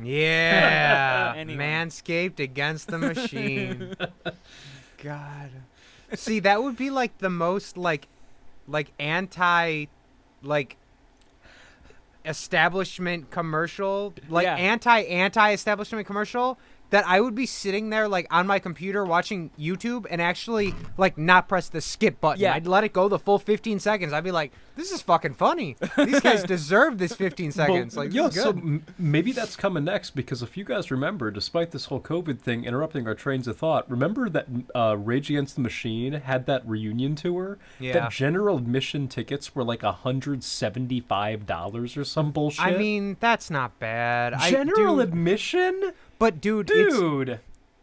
Yeah. Anyway. Manscaped against the machine. God. See, that would be like the most like anti like establishment commercial, like Yeah. anti establishment commercial that I would be sitting there like on my computer watching YouTube and actually like not press the skip button. Yeah. I'd let it go the full 15 seconds. I'd be like, this is fucking funny. These guys deserve this 15 seconds. Well, Like, yo, this is so good. maybe that's coming next because if you guys remember, despite this whole COVID thing interrupting our trains of thought, remember that Rage Against the Machine had that reunion tour? Yeah. That general admission tickets were like $175 or some bullshit. I mean, that's not bad. general dude, admission? but dude, it's, Dude,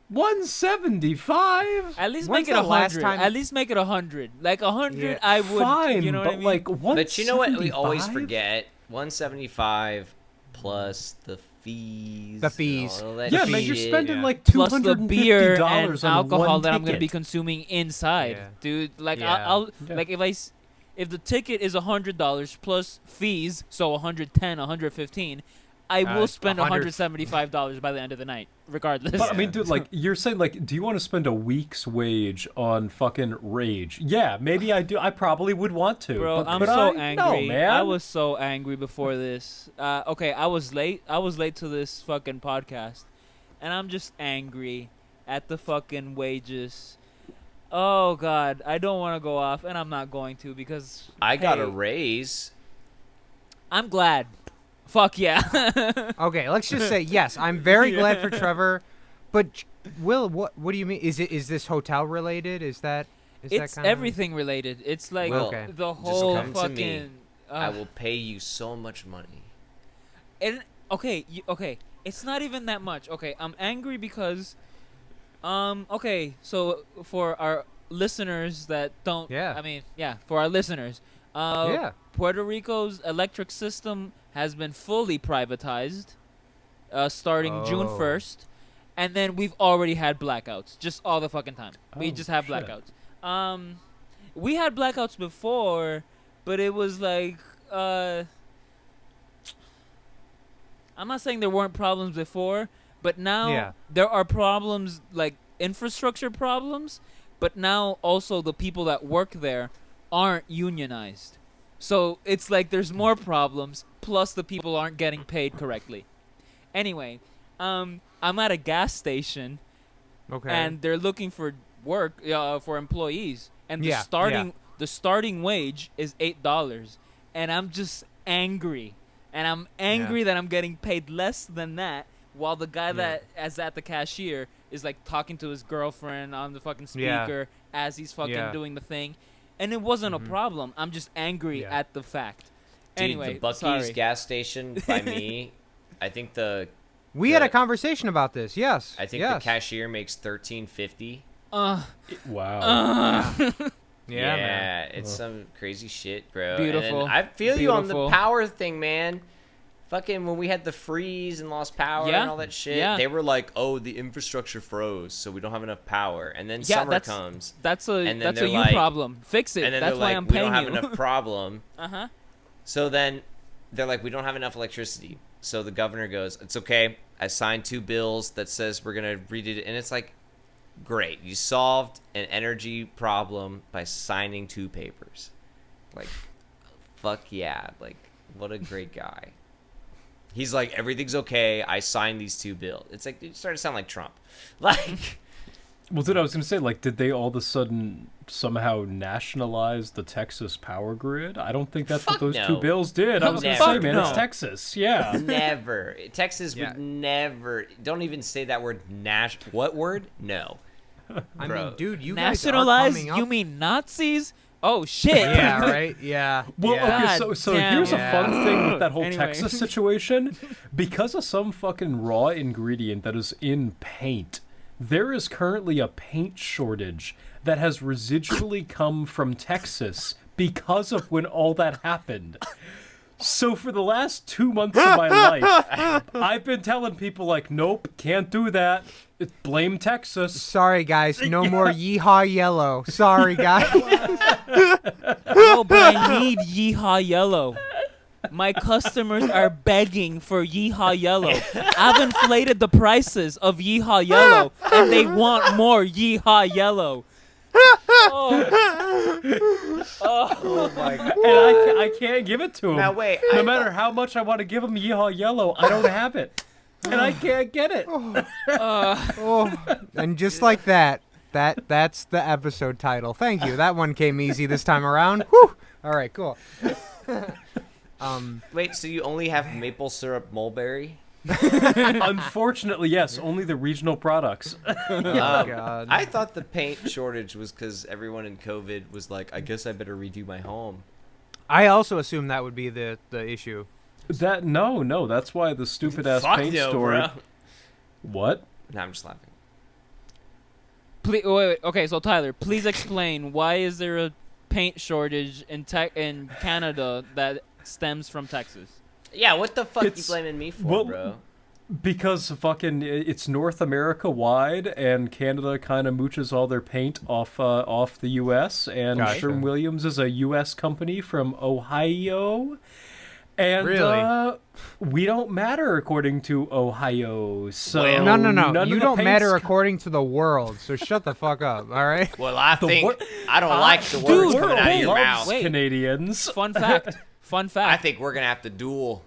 175? At least When's make it the last 100. time- At least make it 100. Like 100, Yeah, I would. Fine, you know but what I mean? like 175? But you know what? We always forget 175 plus the fees. The fees. and all that Yeah, man, you're shit. spending yeah. like Plus the beer and $250 on alcohol one that I'm gonna be ticket. consuming inside, Yeah. dude. Like Yeah. I'll Yeah. like if the ticket is $100 plus fees, so 110, 115. I will spend $100 $175 by the end of the night, regardless. But I mean, dude, like you're saying, like, do you want to spend a week's wage on fucking Rage? Yeah, maybe I do. I probably would want to. Bro, but I'm could so I? angry. No, man. I was so angry before this. Okay, I was late. I was late to this fucking podcast, and I'm just angry at the fucking wages. Oh God, I don't want to go off, and I'm not going to because I got a hey, raise. I'm glad. Fuck yeah. Okay, let's just say yes. I'm very glad for Trevor, but Will, what do you mean? Is this hotel related? Is that It's kinda... everything related. It's like Will, Okay. the just whole come to me. fucking. I will pay you so much money. And okay, okay. It's not even that much. Okay, I'm angry because, okay. So for our listeners that don't, Yeah. I mean, yeah, for our listeners, Yeah. Puerto Rico's electric system has been fully privatized, starting June Oh. 1st, and then we've already had blackouts just all the fucking time. We Oh, just have shit. blackouts. We had blackouts before, but it was like, I'm not saying there weren't problems before, but now Yeah. there are problems like infrastructure problems, but now also the people that work there aren't unionized. So it's like there's more problems, plus the people aren't getting paid correctly. Anyway, I'm at a gas station, Okay. and they're looking for work for employees, and Yeah, the starting wage is $8, and I'm just angry, and I'm angry that I'm getting paid less than that, while the guy that is at the cashier is like talking to his girlfriend on the fucking Yeah. speaker as he's fucking Yeah. doing the thing, and it wasn't Mhm. a problem. I'm just angry Yeah. at the fact. Dude, Anyway, the Buc-ee's sorry. gas station by me, I think we had a the- conversation about this. Yes. I think yes. the cashier makes $13.50. Wow. Yeah. Man. It's some crazy shit, bro. Beautiful. And I feel you on the Beautiful. power thing, man. Fucking when we had the freeze and lost power Yeah, and all that shit, yeah. they were like, "Oh, the infrastructure froze, so we don't have enough power." And then Yeah, summer that's- comes, That's a And then that's a they're you like- problem. Fix it. and then That's they're why like, I'm "We paying don't have you. enough problem." Uh-huh. So then they're like, "We don't have enough electricity." So the governor goes, "It's okay. I signed 2 bills that says we're gonna read it," and it's like, great, you solved an energy problem by signing 2 papers. Like, fuck yeah, like, what a great guy. He's like, everything's okay, I signed these 2 bills. It's like, it started to sound like Trump. Like, Well, dude, I was gonna say, like, did they all of a sudden somehow nationalize the Texas power grid? I don't think that's Fuck what those no. 2 bills did. I was gonna Never. say, man, no. it's Texas. Yeah. never. Texas Yeah. would never, don't even say that word, what word? No. I Bro. mean, dude, you guys are Nationalize? coming up. You mean Nazis? Oh shit. Yeah. Right. Yeah. Well, yeah. okay, so God here's damn. a fun thing with that whole Anyway. Texas situation. Because of some fucking raw ingredient that is in paint, there is currently a paint shortage that has residually come from Texas because of when all that happened. So for the last 2 months of my life, I've been telling people like, nope, can't do that. Blame Texas. Sorry, guys. No more Yeehaw Yellow. Sorry, guys. No, but I need Yeehaw Yellow. My customers are begging for Yeehaw Yellow. I've inflated the prices of Yeehaw Yellow, and they want more Yeehaw Yellow. Oh my god. And I can't give it to them. Now wait, No I matter how much I want to give them Yeehaw Yellow, I don't have it. And I can't get it. Oh, and just like that, that's the episode title. Thank you. That one came easy this time around. Whew. All right, cool. Wait, so you only have maple syrup mulberry? Unfortunately, yes, only the regional products. Oh God. I thought the paint shortage was because everyone in COVID was like, I guess I better redo my home. I also assume that would be the issue. No, that's why the stupid ass Fuck paint no, store. bro. What? No, I'm just laughing. Wait. Okay, so Tyler, please explain why is there a paint shortage in Canada that stems from Texas? Yeah, what the fuck you It's- blaming me for, well, bro? Because fucking it's North America wide, and Canada kind of mooches all their paint off the U.S. And Gotcha. Sherwin-Williams is a U.S. company from Ohio, And Really? We don't matter according to Ohio. So No. none of You the don't matter paints- according to the world. So shut the fuck up. All right. Well, I think wor- I don't like the The words world coming out of your loves mouth. Wait. Canadians. Fun fact. Fun I fact. think we're gonna have to duel.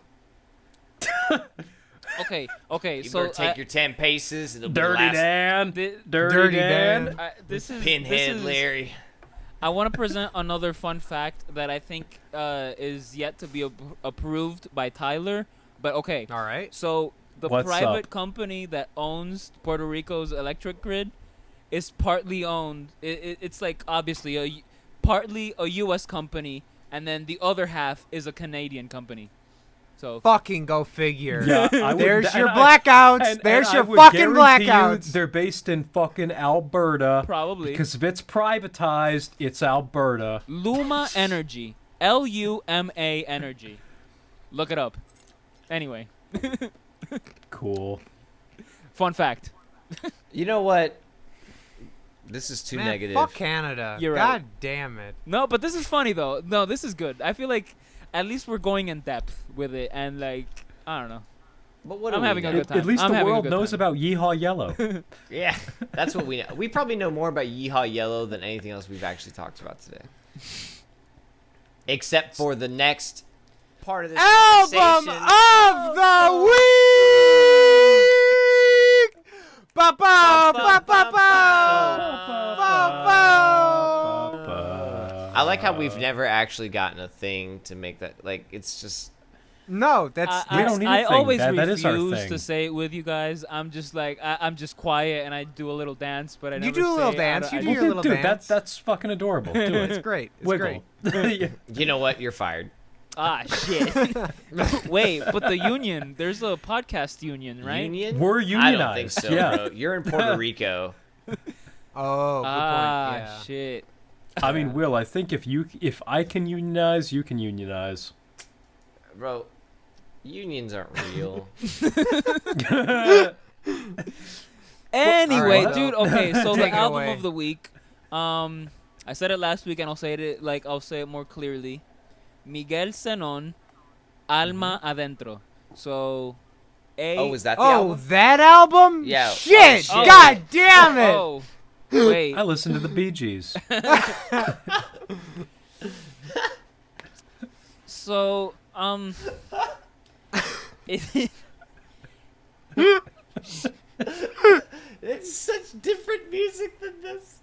Okay. You So better take your 10 paces. It'll be the Dirty last Dan. Thi- Dirty Dan. Dan. this is pinhead, this is, Larry. I want to present another fun fact that I think is yet to be approved by Tyler. But okay. All right. So the What's private up? company that owns Puerto Rico's electric grid is partly owned. It's like obviously partly a U.S. company, and then the other half is a Canadian company. So Fucking go figure. Yeah, I would- There's your and I- blackouts. and There's I your would fucking guarantee you blackouts. they're based in fucking Alberta. probably Because if it's privatized, it's Alberta. Luma Energy, Luma Energy. Look it up. Anyway, Cool. fun fact. You know what? This is too Man, negative. fuck Canada. You're God right. damn it. No, but this is funny though. No, this is good. I feel like at least we're going in depth with it, and like I don't know. But what I'm do we having a know? good time. At least I'm the having a world good knows time. about Yeehaw Yellow. Yeah, that's what we know. We probably know more about Yeehaw Yellow than anything else we've actually talked about today. Except for the next part of this Album conversation. of the week. Ba ba ba ba ba. I like how we've never actually gotten a thing to make that. Like, it's just. No, that's We don't need a I thing. always That is our refuse thing. to say it with you guys. I'm just like I'm just quiet and I do a little dance, but I never You do a say little it dance, out you of- do I- your little Dude, dance. that's fucking adorable. Do it. it's great. It's Wiggle. great. Yeah. You know what? You're fired. Ah shit. Wait, but the union. There's a podcast union, right? Union? We're I don't think unionized. so, Yeah. bro. You're in Puerto Rico. Oh, good Ah point. Yeah. shit. I mean, Will, I think if I can unionize, you can unionize. Bro, unions aren't real. Anyway, Alright, dude. well, Okay, so the take it album away. of the week. I said it last week, and I'll say it more clearly. Miguel Ceno, Alma Adentro. So, Oh, is that the Oh, album? that album? Yeah. Shit! Oh, shit. God damn it! Oh, wait. I listen to the Bee Gees. So, it, It's such different music than this.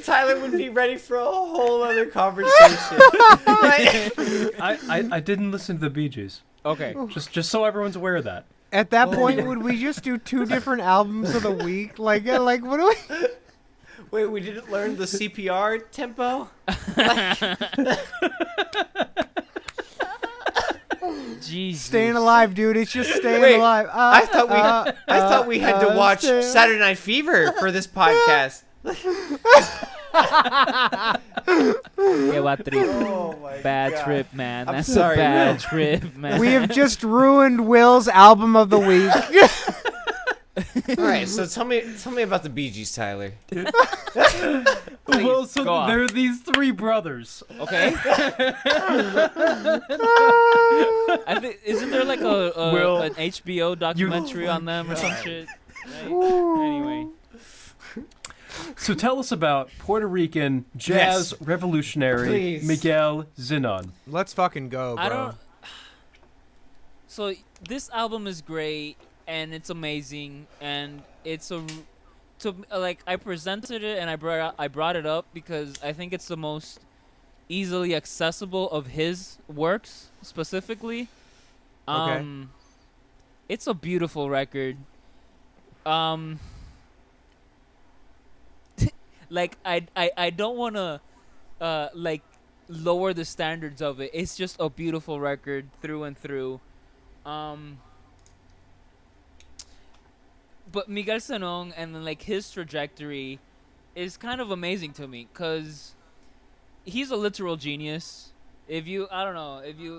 Tyler would be ready for a whole other conversation. Like- I didn't listen to the Bee Gees. okay. Just so everyone's aware of that. At that point, would we just do two different albums of the week? Like what do we? Wait, we didn't learn the CPR tempo? Jesus. Staying alive, dude. It's just staying Wait, alive. I thought we had to watch stay- Saturday Night Fever for this podcast. Yeah, what trip? Oh my Bad trip, man. I'm That's sorry, a bad Will. trip, man. We have just ruined Will's album of the week. All right, so tell me about the Bee Gees, Tyler. Well, so go on. there are these three brothers. Okay. I think isn't there like Will, an HBO documentary on them or some shit? Right? Anyway, So tell us about Puerto Rican jazz Yes. revolutionary Please. Miguel Zenon. Let's fucking go, bro. I don't. So this album is great and it's amazing and it's I presented it and I brought it up because I think it's the most easily accessible of his works specifically. Okay. It's a beautiful record. Like I don't want to like lower the standards of it. It's just a beautiful record through and through. But Miguel Ceno and then like his trajectory is kind of amazing to me cuz he's a literal genius. If you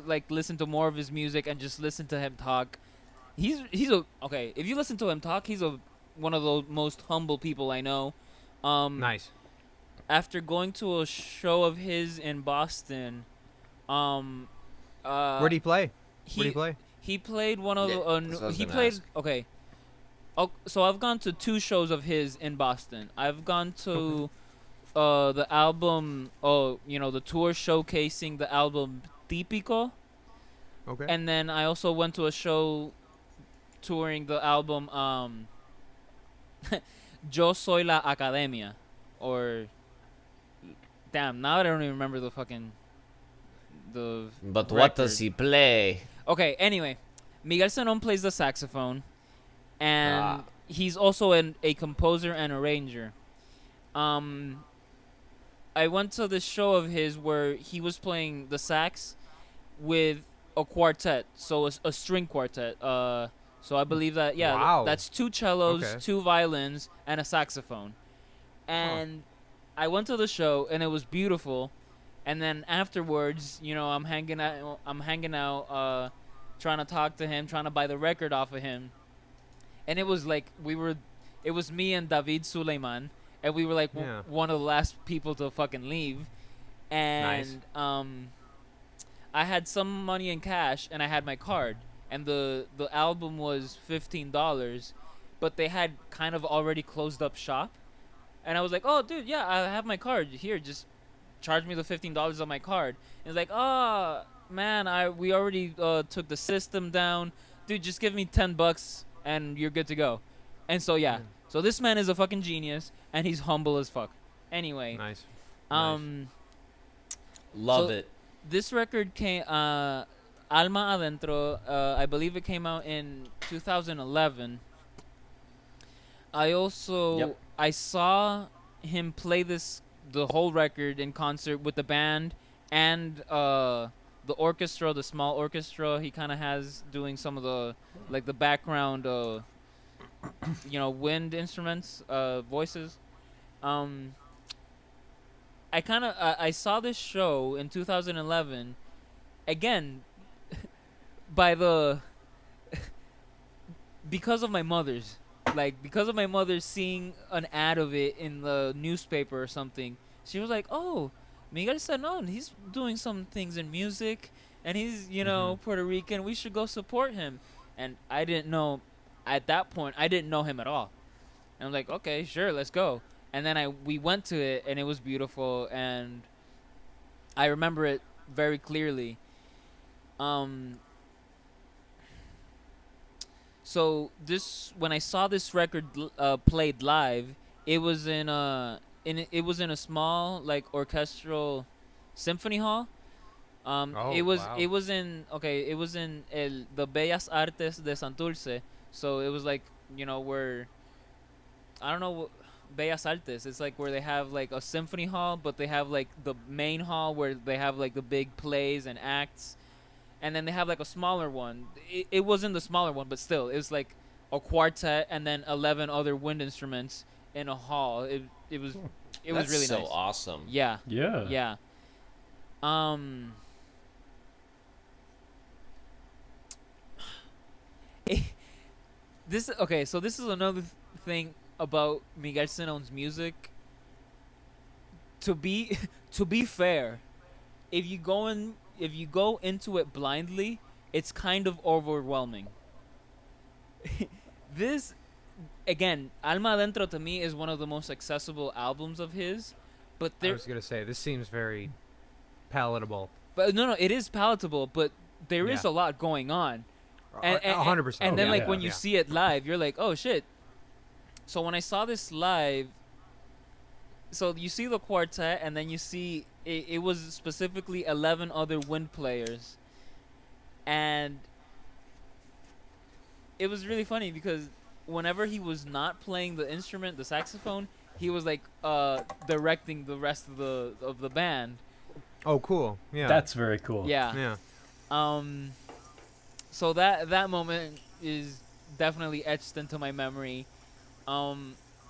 like listen to more of his music and just listen to him talk, if you listen to him talk, he's one of the most humble people I know. Nice. after going to a show of his in Boston, um, Where'd he play? Where'd he play? he played one of Yeah, the. that's what I was He gonna played ask. okay. Oh, so I've gone to 2 shows of his in Boston. I've gone to the album. Oh, the tour showcasing the album Típico, Okay. and then I also went to a show touring the album Yo Soy la Academia, or damn, now I don't even remember the But what record. does he play? Okay, anyway, Miguel Ceno plays the saxophone, and Ah. he's also a composer and arranger. I went to this show of his where he was playing the sax with a quartet, so a string quartet. So I believe that Wow. that's 2 cellos, Okay. 2 violins, and a saxophone. And I went to the show, and it was beautiful. And then afterwards, I'm hanging out, trying to talk to him, trying to buy the record off of him. And it was like it was me and David Suleiman, and we were like Yeah. one of the last people to fucking leave. And I had some money in cash, and I had my card, and the album was $15, but they had kind of already closed up shop. And I was like, oh dude, yeah, I have my card here, just charge me the $15 on my card. And it's like, oh man, we already took the system down, dude, just give me $10 and you're good to go. And so yeah, so this man is a fucking genius, and he's humble as fuck. Anyway, Nice. Love So- it. this record came Alma Adentro, I believe it came out in 2011. I also Yep. I saw him play the whole record in concert with the band and the orchestra, the small orchestra he kind of has doing some of the the background wind instruments, voices. I saw this show in 2011 again by because of my mother's seeing an ad of it in the newspaper or something. She was like, "Oh, Miguel Ceno, he's doing some things in music, and he's Puerto Rican. We should go support him." And I didn't know at that point. I didn't know him at all. And I'm like, "Okay, sure, let's go." And then we went to it, and it was beautiful, and I remember it very clearly. So when I saw this record played live, it was in a small orchestral symphony hall. It was wow. it was in the Bellas Artes de Santurce. So it was where I don't know Bellas Artes. It's where they have a symphony hall, but they have the main hall where they have the big plays and acts. And then they have a smaller one. It wasn't the smaller one, but still, it was a quartet and then 11 other wind instruments in a hall. It was That's really so nice. awesome. Yeah, Yeah. yeah. So this is another thing about Miguel Ceno's music. To be fair, if you go into it blindly, it's kind of overwhelming. This, again, Alma Adentro to me is one of the most accessible albums of his, but I was gonna say this seems very palatable. but no, it is palatable, but there is Yeah. a lot going on. And 100%. And then yeah. when you see it live, you're like, oh shit. So when I saw this live, so you see the quartet, and then you see it was specifically 11 other wind players, and it was really funny because whenever he was not playing the instrument, the saxophone, he was directing the rest of the band. Oh, cool. Yeah. That's very cool. Yeah. Yeah. So that moment is definitely etched into my memory.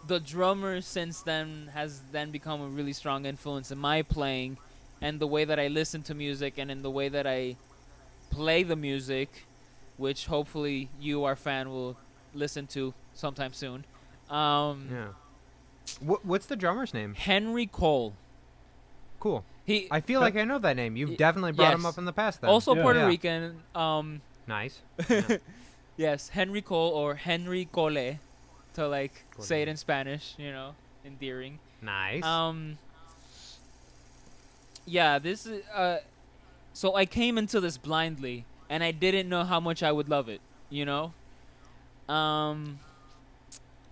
The drummer since then has become a really strong influence in my playing, and the way that I listen to music, and in the way that I play the music, which hopefully you, our fan, will listen to sometime soon. Yeah. What's the drummer's name? Henry Cole. Cool. He I feel like I know that name. You've definitely brought him yes. up in the past. Then. also Yeah. Puerto Yeah. Rican. Nice. Yes, Henry Cole or Henry Cole, to like Cole. say it in Spanish. Endearing. Nice. Yeah, this is so I came into this blindly and I didn't know how much I would love it,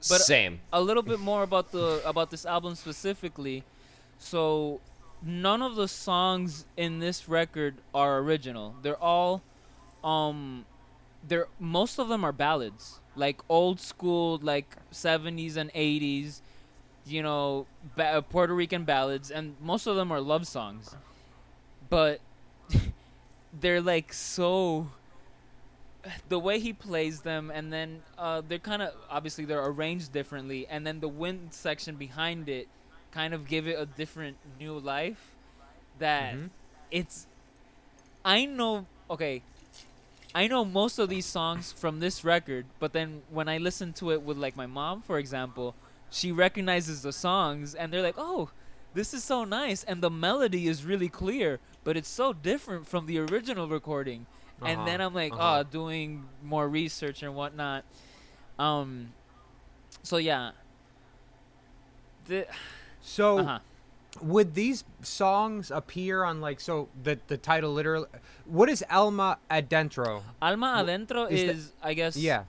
But Same. a little bit more about this album specifically. So none of the songs in this record are original. They're all most of them are ballads, like old school, like 70s and 80s, Puerto Rican ballads, and most of them are love songs. But they're like so the way he plays them, and then they're kind of obviously they're arranged differently, and then the wind section behind it kind of give it a different new life that it's I know most of these songs from this record, but then when I listen to it with like my mom, for example, she recognizes the songs and they're like, oh, this is so nice, and the melody is really clear, but it's so different from the original recording. And then I'm like, doing more research and whatnot. So yeah. So would these songs appear on like the title literally? What is Alma Adentro? Alma Adentro is I guess. Yeah.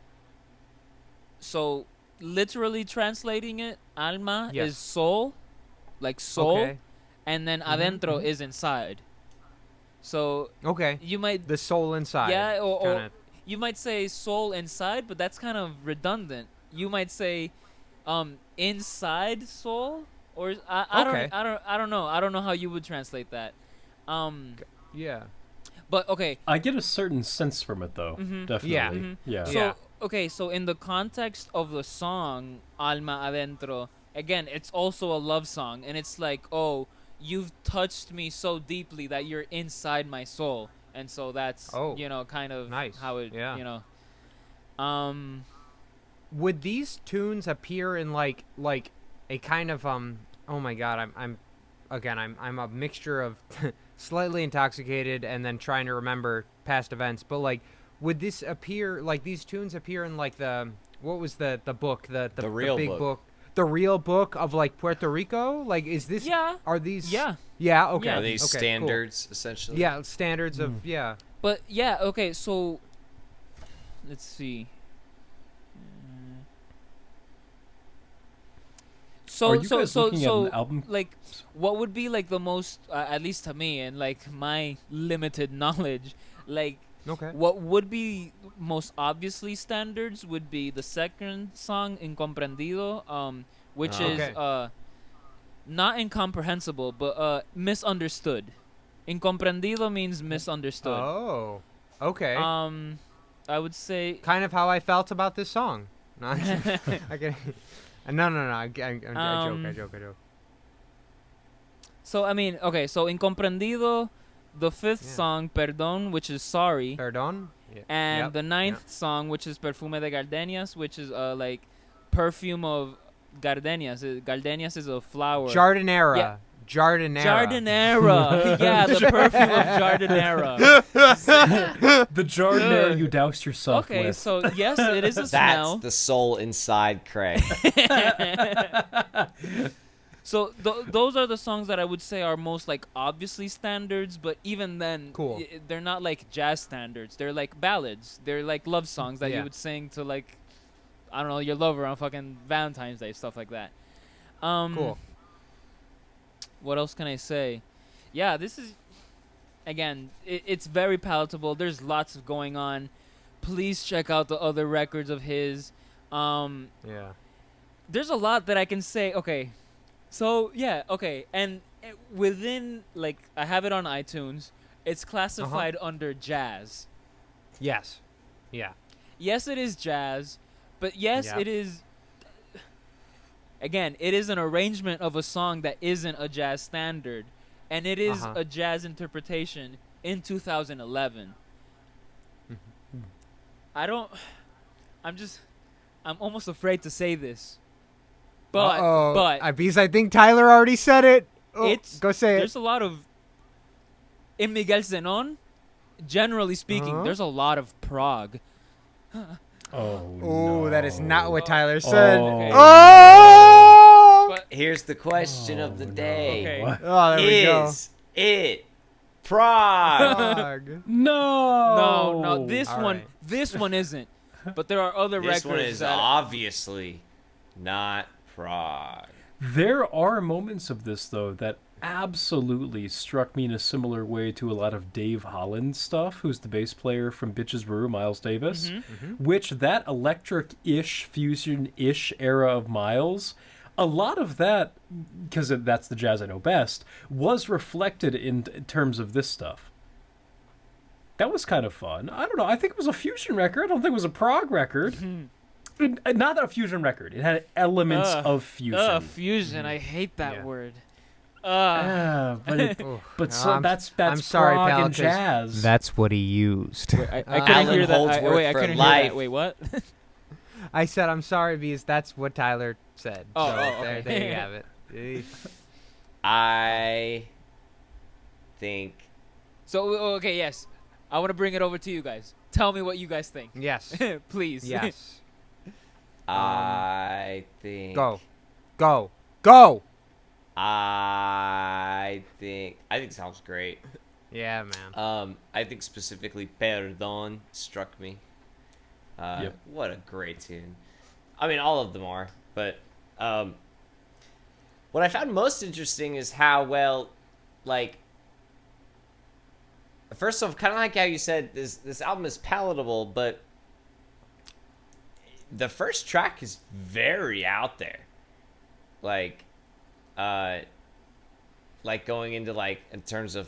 So literally translating it, Alma Yes. is soul, like soul, Okay. and then Adentro is inside. So Okay. you might The soul inside. yeah, or kinda. you might say soul inside, but that's kind of redundant. You might say inside soul, or I don't know. I don't know how you would translate that. Yeah. But okay. I get a certain sense from it, though. Definitely. Yeah. Yeah. So Yeah. okay, so in the context of the song Alma Adentro, again, it's also a love song, and it's like, oh, you've touched me so deeply that you're inside my soul, and so that's kind of nice. how it Would these tunes appear in like a kind of oh my god, I'm a mixture of slightly intoxicated and then trying to remember past events, but like would this appear like these tunes appear in like the what was the book the real big book. the real book of like Puerto Rico? Like is this are these Yeah. Okay. Are these okay, cool. standards essentially? Yeah, standards of But yeah, okay, so let's see. Are you guys looking at an album? Like, what would be like the most, at least to me, and like my limited knowledge, like, Okay. what would be most obviously standards would be the second song, Incomprendido, which is not incomprehensible, but misunderstood. Incomprendido means misunderstood. Oh. Okay. I would say kind of how I felt about this song. No, I can, no. I joke. So I mean, okay. So Incomprendido, the fifth song, Perdón, which is sorry, Perdón. Yeah. and the ninth song, which is Perfume de Gardenias, which is like perfume of gardenias. Gardenias is a flower. Jardinera. Yeah. Jardinera. Yeah, the perfume of Jardinera. The Jardinera you doused yourself Okay, with. so yes, it is a That's smell. the soul inside Craig. So those are the songs that I would say are most like obviously standards, but even then, Cool. They're not like jazz standards. They're like ballads. They're like love songs that you would sing to like, I don't know, your lover on fucking Valentine's Day, stuff like that. Cool. What else can I say? Yeah, this is, again, it's very palatable. There's lots of going on. Please check out the other records of his. Yeah. There's a lot that I can say. Okay. So, yeah, okay. And within, like, I have it on iTunes. It's classified under jazz. Yes. Yeah. Yes, it is jazz. But yes, it is... Again, it is an arrangement of a song that isn't a jazz standard. And it is a jazz interpretation in 2011. I'm almost afraid to say this. because I think Tyler already said it. Oh, go say it. There's a lot of in Miguel Ceno. Generally speaking, there's a lot of prog. Oh, that is not what Tyler said. Okay. Oh! But Here's the question of the day. okay. Oh, there we go. Is it prog? Dog. No, this All one right. this one isn't. But there are other This records one is that obviously not prog. There are moments of this, though, that absolutely struck me in a similar way to a lot of Dave Holland stuff, who's the bass player from Bitches Brew, Miles Davis, which that electric-ish, fusion-ish era of Miles, a lot of that, because that's the jazz I know best, was reflected in terms of this stuff. That was kind of fun. I don't know. I think it was a fusion record. I don't think it was a prog record. Not a fusion record. It had elements of fusion. fusion. I hate that word. But so that's I'm sorry, prog pal, and 'cause jazz. That's what he used. I couldn't Alan hear that. Holdsworth Wait, I for couldn't life. hear that. Wait, what? I said I'm sorry because that's what Tyler said. Oh, so okay. there you have it. I think So okay, yes. I want to bring it over to you guys. Tell me what you guys think. Yes. Please. Yes. I think Go. I think it sounds great. Yeah, man. I think specifically Perdón struck me. Yep. What a great tune. I mean, all of them are, but what I found most interesting is how well, like, first off, kind of like how you said this album is palatable, but the first track is very out there. Like going into like in terms of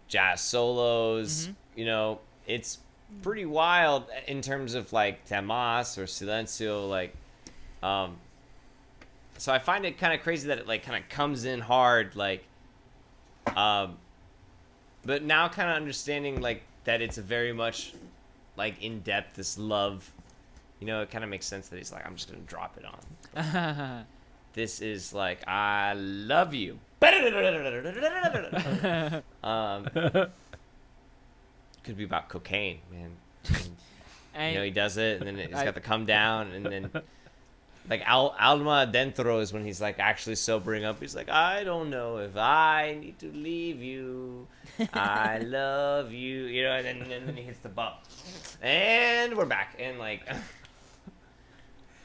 jazz solos, you know, it's pretty wild in terms of like temas or silencio, like so I find it kind of crazy that it like kind of comes in hard, like but now kind of understanding like that it's a very much like in depth, this love, you know, it kind of makes sense that he's like, I'm just gonna drop it on. This is like, I love you. Could be about cocaine, man. You know, he does it, and then he's got the come down, and then like Alma Adentro is when he's like actually sobering up. He's like, I don't know if I need to leave you. I love you. You know, and then he hits the bump, and we're back, and like.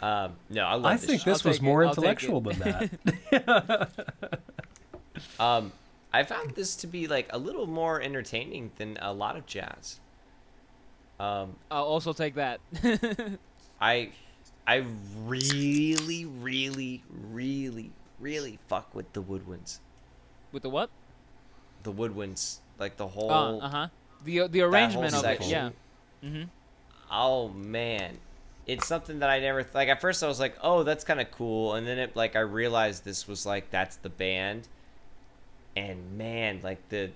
No, I love I this think shit. this was more intellectual than that. I found this to be like a little more entertaining than a lot of jazz. I'll also take that. I really, really, really, really fuck with the woodwinds. With the what? The woodwinds, like the whole. The arrangement of it, section. yeah. Mm-hmm. Oh man, it's something that I never like. At first, I was like, "Oh, that's kind of cool," and then it like I realized this was like that's the band, and man, like the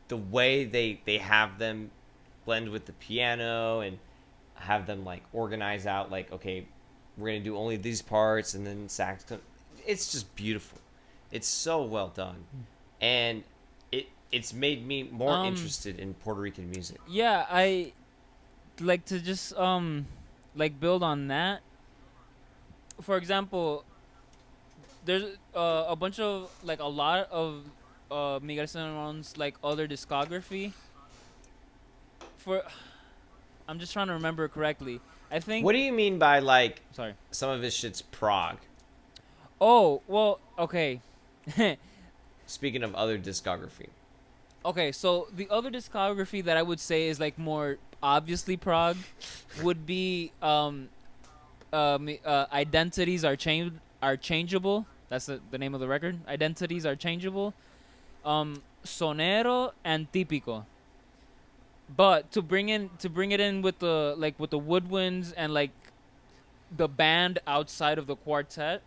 way they have them blend with the piano and have them like organize out like, okay, we're gonna do only these parts and then sax. It's just beautiful. It's so well done, and it's made me more interested in Puerto Rican music. Yeah, I like to just like build on that. For example, there's a bunch of like a lot of Miguel Ceno's like other discography. I'm just trying to remember correctly. I think. What do you mean by like? Sorry. Some of his shit's prog. Oh well, okay. Speaking of other discography. Okay, so the other discography that I would say is like more obviously prog would be Identities Are Changeable. That's the name of the record. Identities Are Changeable. Sonero and Típico. But to bring it in with the woodwinds and like the band outside of the quartet,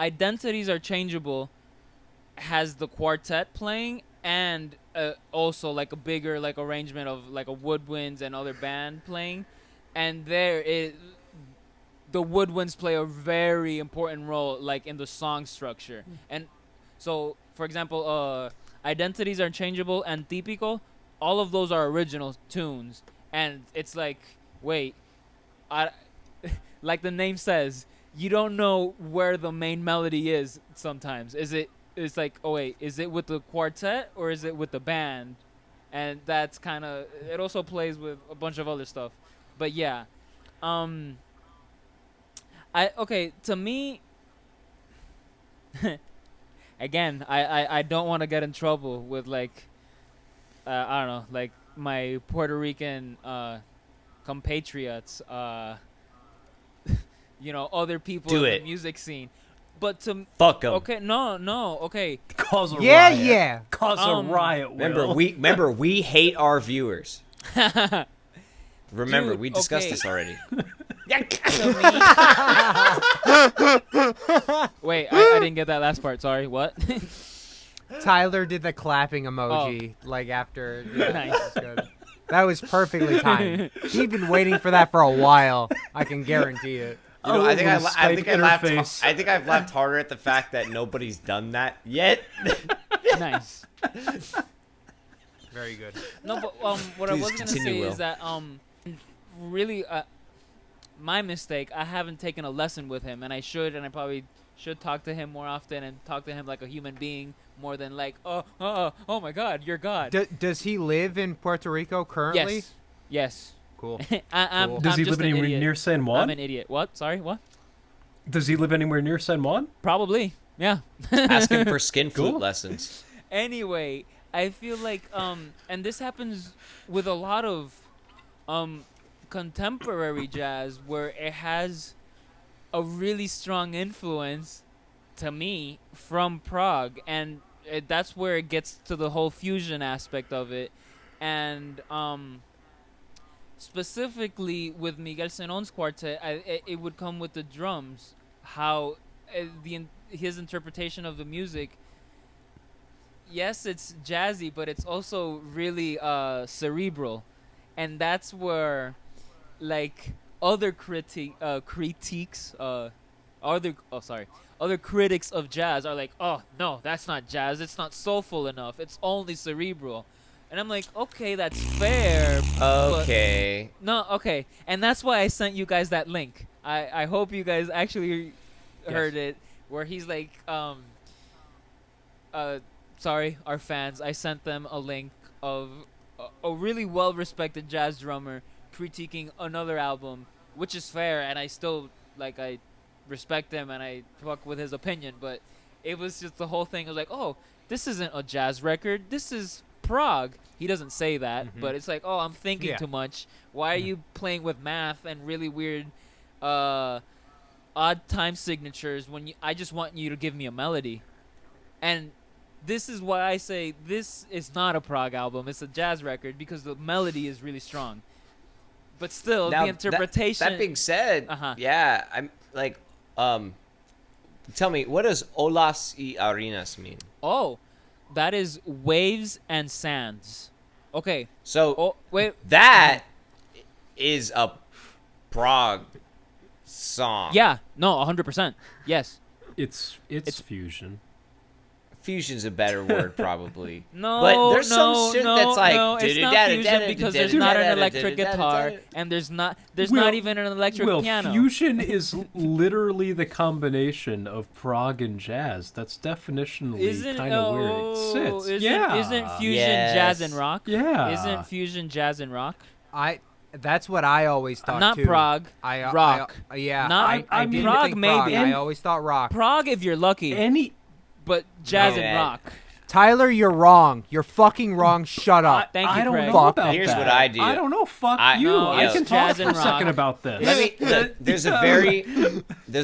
Identities Are Changeable has the quartet playing and also like a bigger like arrangement of like a woodwinds and other band playing, and the the woodwinds play a very important role, like in the song structure. And so, for example, identities are changeable and típico. All of those are original tunes, and it's like, wait, like the name says, you don't know where the main melody is. Sometimes it's like, oh wait, is it with the quartet or is it with the band? And that's kind of, it also plays with a bunch of other stuff. But yeah, to me, again, I don't want to get in trouble with like, I don't know, like my Puerto Rican compatriots, other people Do in it. the music scene. But to Fuck 'em. okay, no, okay. Cause a Yeah, riot. yeah. Cause a riot. Will. Remember, we hate our viewers. Remember, Dude, we discussed okay. this already. Wait, I didn't get that last part. Sorry, what? Tyler did the clapping emoji like after. Yeah, Nice. that was good. That was perfectly timed. He'd been waiting for that for a while. I can guarantee it. You know, I think interface. I think I've laughed harder at the fact that nobody's done that yet. Nice. Very good. No, but what I Please was gonna continue, say Will. is that really my mistake. I haven't taken a lesson with him, and I should, and I probably should talk to him more often and talk to him like a human being more than like oh my God, you're God. Does he live in Puerto Rico currently? Yes. Cool. I'm Cool. Does he just live an anywhere idiot. near San Juan? I'm an idiot. What? Sorry. What? Does he live anywhere near San Juan? Probably. Yeah. Ask him for skin flute Cool. lessons. Anyway, I feel like and this happens with a lot of contemporary jazz where it has a really strong influence to me from prog, and that's where it gets to the whole fusion aspect of it. And specifically with Miguel Cenón's quartet, it would come with the drums, how his interpretation of the music. Yes, it's jazzy, but it's also really cerebral, and that's where, like, other critics of jazz are like, oh no, that's not jazz. It's not soulful enough. It's only cerebral, and I'm like, okay, that's fair. Okay. No, okay, and that's why I sent you guys that link. I hope you guys actually heard it, where he's like, sorry, our fans, I sent them a link of a really well-respected jazz drummer critiquing another album, which is fair, and I still, like, I respect him and I fuck with his opinion, but it was just the whole thing. I was like, oh, this isn't a jazz record, this is prog. He doesn't say that, but it's like, oh, I'm thinking too much. Why are you playing with math and really weird odd time signatures when I just want you to give me a melody? And this is why I say this is not a prog album, it's a jazz record, because the melody is really strong. But still, Now, the interpretation... That being said, Uh-huh. yeah, I'm like, tell me, what does olas y arenas mean? Oh, that is waves and sands. Okay. So Oh, wait. that is a prog song. Yeah. No, 100%. Yes. It's fusion. Fusion's a better word, probably. No, but there's some shit no, that's like no, it's not fusion because there's not an electric guitar and there's not even an electric piano. Fusion is literally the combination of prog and jazz. That's definitionally kind of where it sits. Isn't fusion jazz and rock? Yeah. Isn't fusion jazz and rock? That's what I always thought Not too. prog. Rock. Not I didn't prog, think maybe. prog. I always thought rock. Prog if you're lucky. But jazz and rock. Tyler, you're wrong. You're fucking wrong. Shut up. Thank you, I don't Craig. know about Here's that. what I do. I don't know. Fuck you. No, I can talk jazz for and a second rock. about this. Look, there's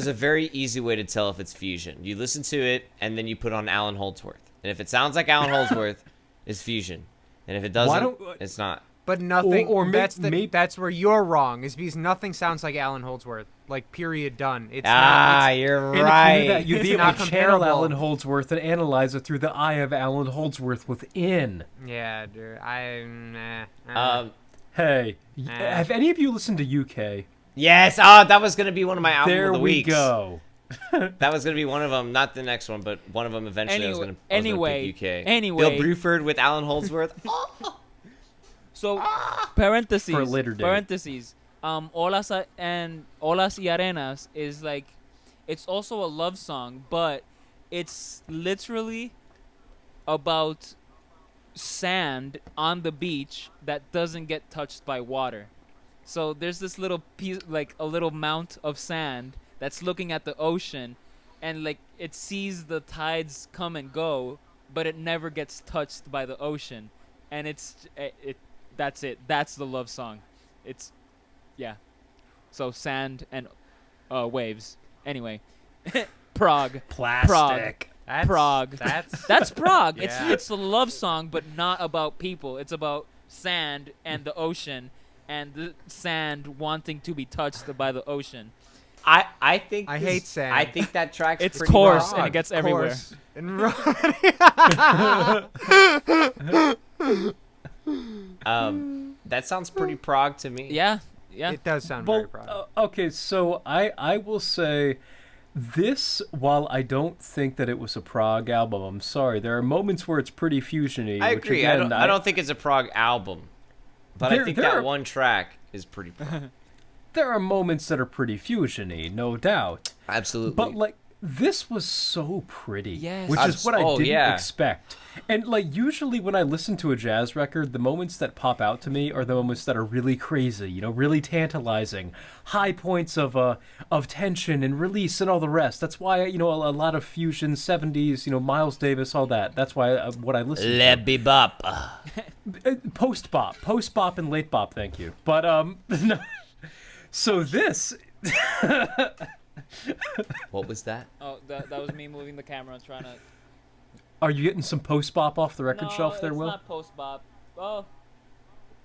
a very easy way to tell if it's fusion. You listen to it and then you put on Alan Holdsworth, and if it sounds like Alan Holdsworth, it's fusion, and if it doesn't, it's not. But nothing. Or that's where you're wrong. Is because nothing sounds like Alan Holdsworth. Like, period, done. It's You're And if you right. knew that, you'd be It's able not to channel comparable. Alan Holdsworth and analyze it through the eye of Alan Holdsworth within. Yeah, dude. Hey, Nah. have any of you listened to UK? Yes. Oh, that was gonna be one of my album There of the we weeks. go. That was gonna be one of them, not the next one, but one of them eventually. I was gonna pick UK. Anyway. Bill Bruford with Alan Holdsworth. So, parentheses. For a later date. Parentheses. Olas y Arenas is like, it's also a love song, but it's literally about sand on the beach that doesn't get touched by water. So there's this little piece, like a little mount of sand that's looking at the ocean, and like it sees the tides come and go, but it never gets touched by the ocean, and that's it. That's the love song. It's, yeah. So sand and waves. Anyway, Prague. Plastic. Prague. That's That's Prague. Yeah. It's a love song, but not about people. It's about sand and the ocean, and the sand wanting to be touched by the ocean. I think I this- hate sand. I think that track's It's pretty coarse broad. and it gets everywhere. Course. And That sounds pretty prog to me. Yeah, yeah. It does sound very Well, proud. okay, so I will say this, while I don't think that it was a prog album, I'm sorry, there are moments where it's pretty fusiony. I which agree. Again, I don't think it's a prog album, but I There- think there that are- one track is pretty prog. there are moments that are pretty fusiony, no doubt. Absolutely. But like this was so pretty, Yes. which is what I Oh, didn't yeah. expect. And like usually when I listen to a jazz record, the moments that pop out to me are the moments that are really crazy, really tantalizing, high points of tension and release and all the rest. That's why a lot of fusion 70s, Miles Davis, all that. That's why what I listen Le to. bebop. Post bop and late bop. Thank you. But no. So this. What was that? Oh, that was me moving the camera and trying to. Are you getting some post bop off the record No, shelf there, it's Will? not post bop. Oh,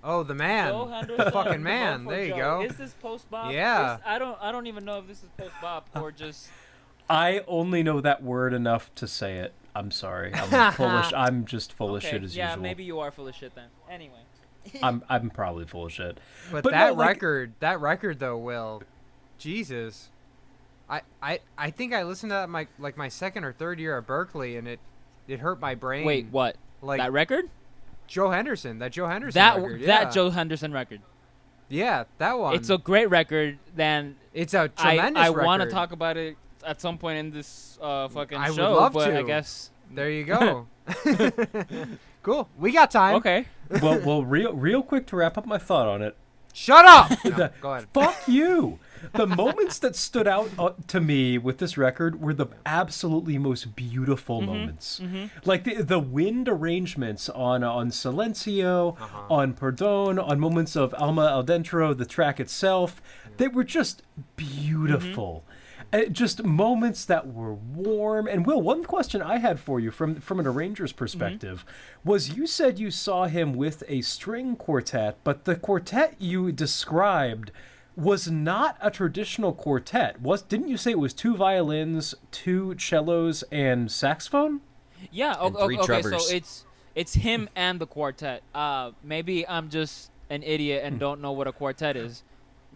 Oh, the man. Joe Henderson. Fucking man. Vote for There you Joe. go. Is this post bop? Yeah. I don't even know if this is post bop or just. I only know that word enough to say it. I'm sorry. I'm just full of Okay, shit as yeah, usual. maybe you are full of shit then. Anyway. I'm probably full of shit. But But that no, like- record though, Will, Jesus, I think I listened to that my second or third year at Berkeley, and it hurt my brain. Wait, what? Like That record? Joe Henderson, that Joe Henderson That record, yeah. that Joe Henderson record. Yeah, that one. It's a great record. Then it's a tremendous I record. want to talk about it at some point in this fucking I would show, love but I to. guess. There you go. Cool. We got time. Okay. well, real quick to wrap up my thought on it. Shut up. No, go ahead. Fuck you. The moments that stood out to me with this record were the absolutely most beautiful moments. Like the wind arrangements on Silencio, on Perdón, on moments of Alma Adentro, the track itself. They were just beautiful. Just moments that were warm. And Will, one question I had for you from an arranger's perspective was you said you saw him with a string quartet, but the quartet you described was not a traditional quartet. Didn't you say it was 2 violins, 2 cellos, and saxophone? Yeah. And 3 Okay. Trevors. So it's him and the quartet. Maybe I'm just an idiot and don't know what a quartet is.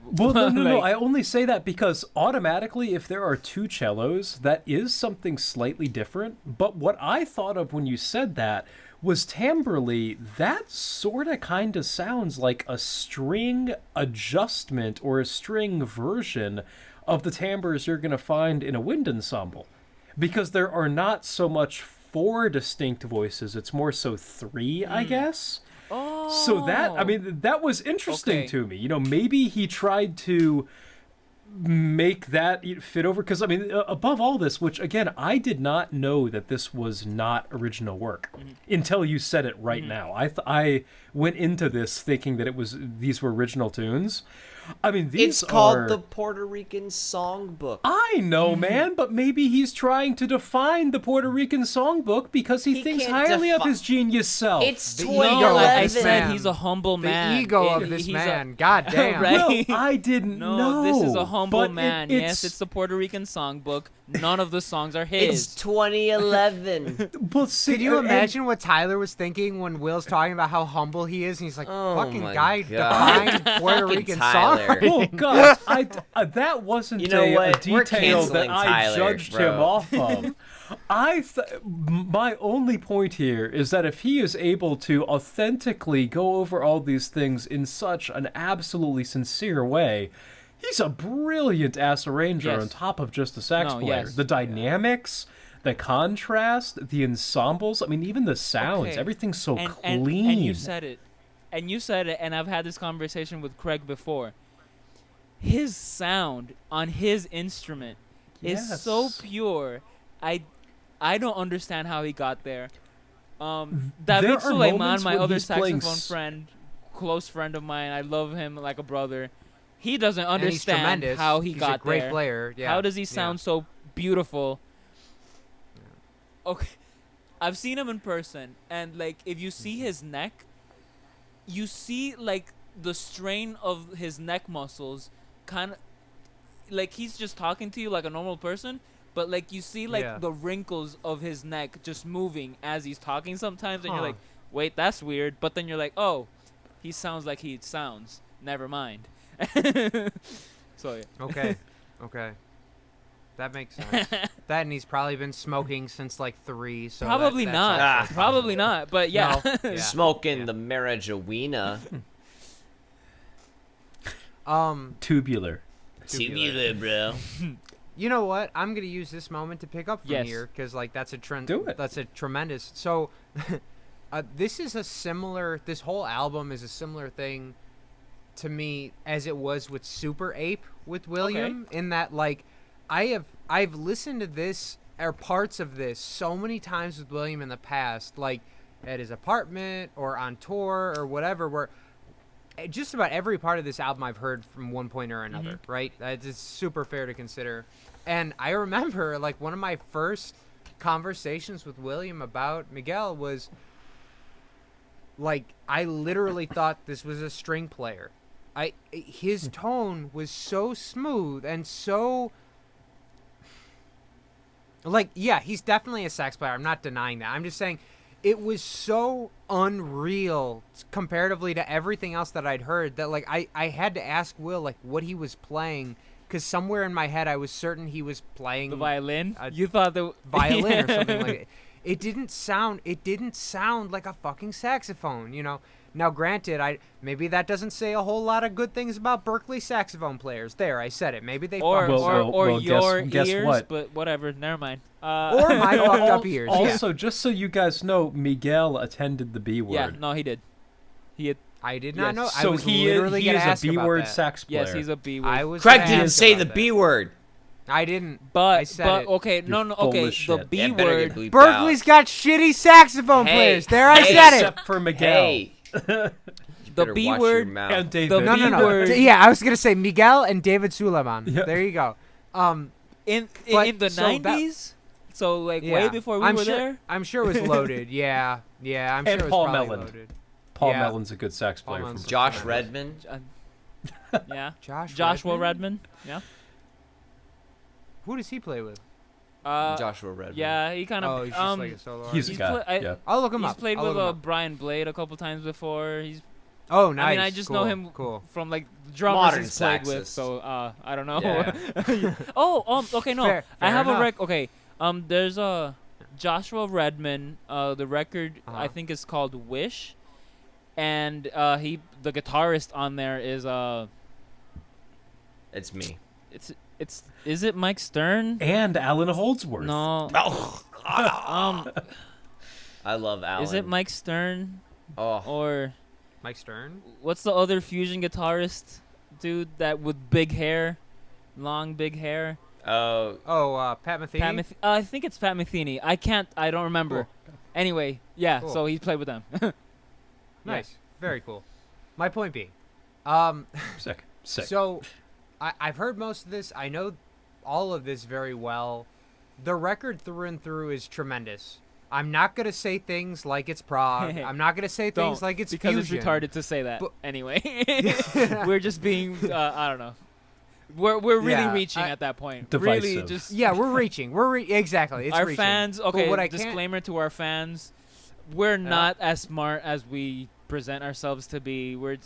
Well, no. Like- I only say that because automatically, if there are 2 cellos, that is something slightly different. But what I thought of when you said that was timbrally, that sort of kind of sounds like a string adjustment or a string version of the timbres you're going to find in a wind ensemble. Because there are not so much 4 distinct voices, it's more so 3, I guess. Oh. So that was interesting Okay. to me. Maybe he tried to make that fit over because above all this, which again I did not know that this was not original work until you said it right now. I went into this thinking that these were original tunes. These It's called are, the Puerto Rican Songbook. I know, man, but maybe he's trying to define the Puerto Rican songbook because he thinks can't highly of defi- his genius self. It's The 2011. ego of I this said man. he's a humble The man. ego of this He's man. God damn. Right? Well, I didn't know. No, this is a humble but man. It's, Yes, it's the Puerto Rican songbook, None of the songs are his. It's 2011. Well, see, Could you and- imagine what Tyler was thinking when Will's talking about how humble he is? And he's like, Oh fucking my guy God. defined Puerto Fucking Rican Tyler. songwriting. Oh God, that wasn't You know a what? We're detail that canceling I Tyler, judged bro. him off of. My only point here is that if he is able to authentically go over all these things in such an absolutely sincere way, he's a brilliant ass arranger Yes. on top of just a sax No, player. yes. The dynamics, the contrast, the ensembles, I mean, even the sounds, Okay. everything's so and clean. you said it. And you said it, and I've had this conversation with Craig before. His sound on his instrument is so Yes. pure. I don't understand how he got there. There David are Suleiman, moments my when other he's playing saxophone friend, close friend of mine, I love him like a brother. He doesn't And he's understand tremendous. how he He's got a great there. player. Yeah. How does he Yeah. sound so beautiful? Okay, I've seen him in person, and like if you see his neck, you see like the strain of his neck muscles, kind of like he's just talking to you like a normal person, but like you see like Yeah. the wrinkles of his neck just moving as he's talking sometimes, and you're Huh. like, wait, that's weird. But then you're like, oh, he sounds like he sounds. Never mind. So yeah. Okay. Okay. That makes sense. That and he's probably been smoking since like 3. So Probably that's not. also Probably not. But yeah. No. Yeah. Smoking Yeah. the marijuana. Tubular. Tubular, bro. You know what? I'm gonna use this moment to pick up from Yes. here because like that's a trend. Do it. That's a tremendous. So, this is a similar. This whole album is a similar thing to me as it was with Super Ape with William. In that, like, I've listened to this or parts of this so many times with William in the past, like at his apartment or on tour or whatever, where just about every part of this album I've heard from one point or another, right? It's super fair to consider. And I remember, like, one of my first conversations with William about Miguel was, like, I literally thought this was a string player. His tone was so smooth and so... Like, yeah, he's definitely a sax player. I'm not denying that. I'm just saying it was so unreal comparatively to everything else that I'd heard that, like, I had to ask Will, like, what he was playing, because somewhere in my head I was certain he was playing The violin. a You thought the violin or something like that. It didn't sound like a fucking saxophone, you know. Now, granted, maybe that doesn't say a whole lot of good things about Berkeley saxophone players. There, I said it. Maybe they Or fucked Well, up. well, your guess ears, what? but whatever. Never mind. Or my fucked up ears. Yeah. Also, just so you guys know, Miguel attended the B word. Yeah, no, he did. He had, I did not Yes. know. I So was he literally is going to a ask B about word that. sax player. yes, he's a B word. I was Craig gonna didn't ask say about the that. B word. I didn't. I but said it. okay, You're no, full okay. of The shit. B That better get word. bleeped Berkeley's out. got shitty saxophone Hey, players. There, I hey, said it. Except for Miguel. Hey. The Better B watch word. your mouth. And David. No, no, B no. word. Yeah, I was gonna say Miguel and David Suleiman. Yeah. There you go. In But- the so that- 90s. So like Yeah. way before we I'm were sure, there. I'm sure it was loaded. Yeah, yeah. I'm And sure it was Paul probably Mellon. loaded. Paul Yeah. Mellon's a good sax Paul player. Mellon's From Josh Yeah. Redmond. Yeah. Joshua Redmond. Yeah. Who does he play with? Joshua Redmond. Yeah, he kind of. Oh, he's just like a solo He's artist. a guy. I- yeah. I'll look him He's up. played I'll with look him up. Brian Blade a couple times before. He's. Oh, nice. I mean, I just know Cool, him Cool. from like the drummers Modern he's played with. saxist. So I don't know. Yeah. Oh, okay, no. Fair I have enough. a okay. There's a Joshua Redmond. The record I Uh-huh. think is called Wish, and the guitarist on there is It's me. is it Mike Stern? And Alan Holdsworth. No. Oh, Um, I love Alan. is it Mike Stern Oh, or Mike Stern. what's the other fusion guitarist dude that with big hair, long big hair? oh, Oh, Pat Metheny. I think it's Pat Metheny. I don't remember. Cool. Anyway, yeah. Cool. So he's played with them. Nice. Very cool. My point being, Sick. Sick. so I've heard most of this. I know all of this very well. The record through and through is tremendous. I'm not gonna say things like it's prog. I'm not gonna say things Don't, like it's because fusion. it's retarded to say that. But- Anyway, we're just being I don't know. We're really Yeah, reaching at that point. Divisive. Really, just Yeah, we're reaching. Exactly. It's our reaching. fans. But Okay, what I can't- disclaimer to our fans: we're not as smart as we present ourselves to be. We're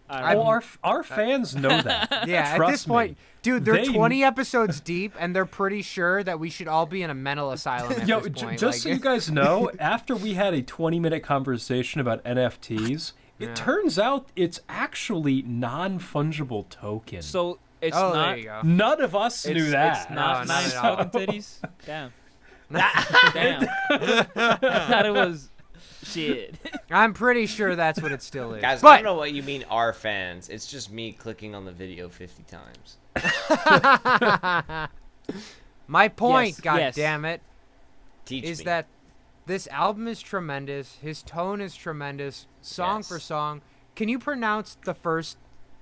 Our fans know that. Yeah, Trust at this point, me. dude, they're They- 20 episodes deep, and they're pretty sure that we should all be in a mental asylum at Yo, this point. just so you guys know, after we had a 20-minute conversation about NFTs, it turns out it's actually non-fungible tokens. so it's oh, not. there you go. None of us knew that. It's not No, not nice at all. fucking titties. Damn. Damn. I thought it was shit. I'm pretty sure that's what it still is. Guys, I but don't know what you mean, our fans. It's just me clicking on the video 50 times. my point, Yes, god yes. damn it, Teach is me. that this album is tremendous. His tone is tremendous, song Yes. for song. Can you pronounce the first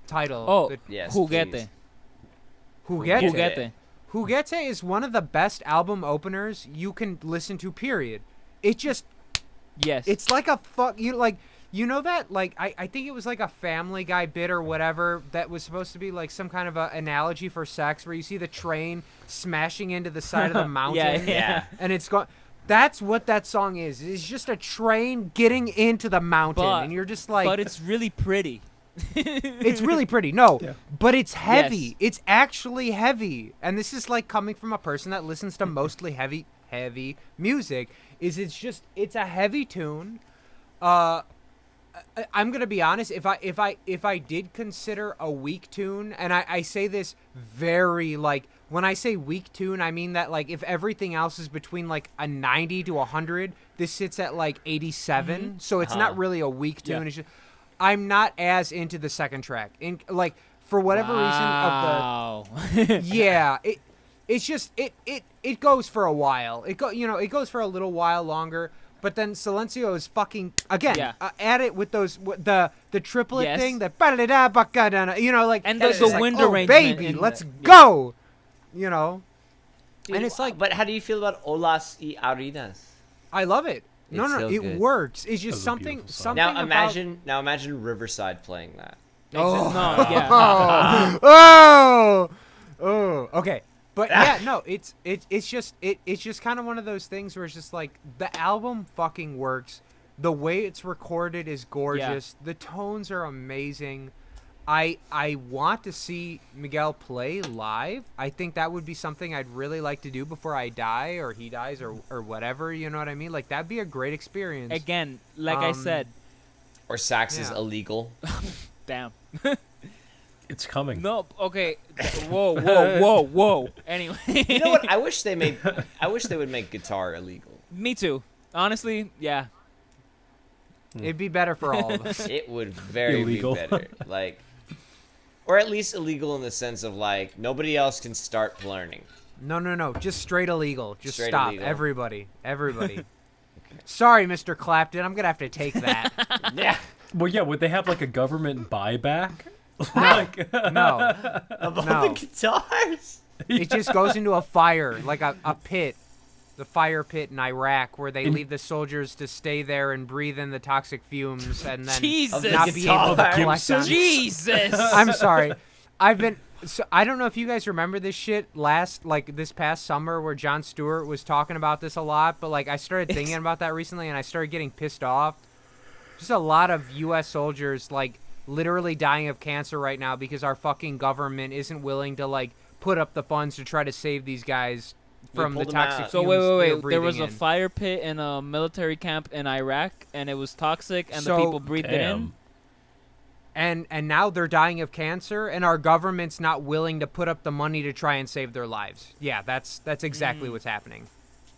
title? Oh, The- Yes, Juguete. please. Juguete. Juguete. Juguete is one of the best album openers you can listen to, period. It just, Yes. it's like a you know that, like, I think it was like a Family Guy bit or whatever that was supposed to be like some kind of a analogy for sex, where you see the train smashing into the side of the mountain. Yeah. And it's going. That's what that song is. It's just a train getting into the mountain, But- and you're just like, but it's really pretty. it's really pretty. No, Yeah. but it's heavy. Yes. It's actually heavy. And this is like coming from a person that listens to mostly heavy music. It's a heavy tune. I'm gonna be honest. If I did consider a weak tune, and I say this very, like, when I say weak tune, I mean that, like, if everything else is between like a 90 to 100, this sits at like 87. So it's not really a weak tune. Yeah. It's just, I'm not as into the second track. Like, for whatever reason of the yeah, it's just it goes for a while. It goes for a little while longer. But then Silencio is fucking again. Yeah. At it with those the triplet Yes. thing, that ba-da-da, ba-ka-da-na, like, And it's the just like, wind oh, arrangement baby, in let's the- go. Dude, And it's like, but how do you feel about Olas y Aridas? I love it. No, It's no, so it good. works. It's That just was a something. beautiful song. Something Now imagine Riverside playing that. Oh. No, yeah. Oh, okay. But yeah, no, it's just kind of one of those things where it's just like, the album fucking works. The way it's recorded is gorgeous. The tones are amazing. I want to see Miguel play live. I think that would be something I'd really like to do before I die, or he dies, or whatever, you know what I mean? Like, that'd be a great experience. Again, like I said, Or sax is Yeah. illegal. damn. It's coming. No, okay. Whoa. Anyway. You know what? I wish they would make guitar illegal. Me too. Honestly, yeah. It'd be better for all of us. It would very Illegal. be better. Like, or at least illegal in the sense of, like, nobody else can start learning. No. Just straight illegal. Just Straight stop. illegal. Everybody. Sorry, Mr. Clapton. I'm going to have to take that. Yeah. Well, yeah, would they have like a government buyback? Like, No. Of all No. the guitars. It just goes into a fire, like a pit. The fire pit in Iraq, where they leave the soldiers to stay there and breathe in the toxic fumes, and then Jesus. not be able to Of collect on. Jesus. I'm sorry. So I don't know if you guys remember this shit this past summer, where Jon Stewart was talking about this a lot, but like, I started thinking about that recently, and I started getting pissed off. Just a lot of U.S. soldiers, like, literally dying of cancer right now because our fucking government isn't willing to, like, put up the funds to try to save these guys from the pulled them toxic out. So fumes wait. they're There was breathing a in. fire pit in a military camp in Iraq, and it was toxic, and So- the people breathed it in. damn. And now they're dying of cancer, and our government's not willing to put up the money to try and save their lives. Yeah, that's exactly what's happening.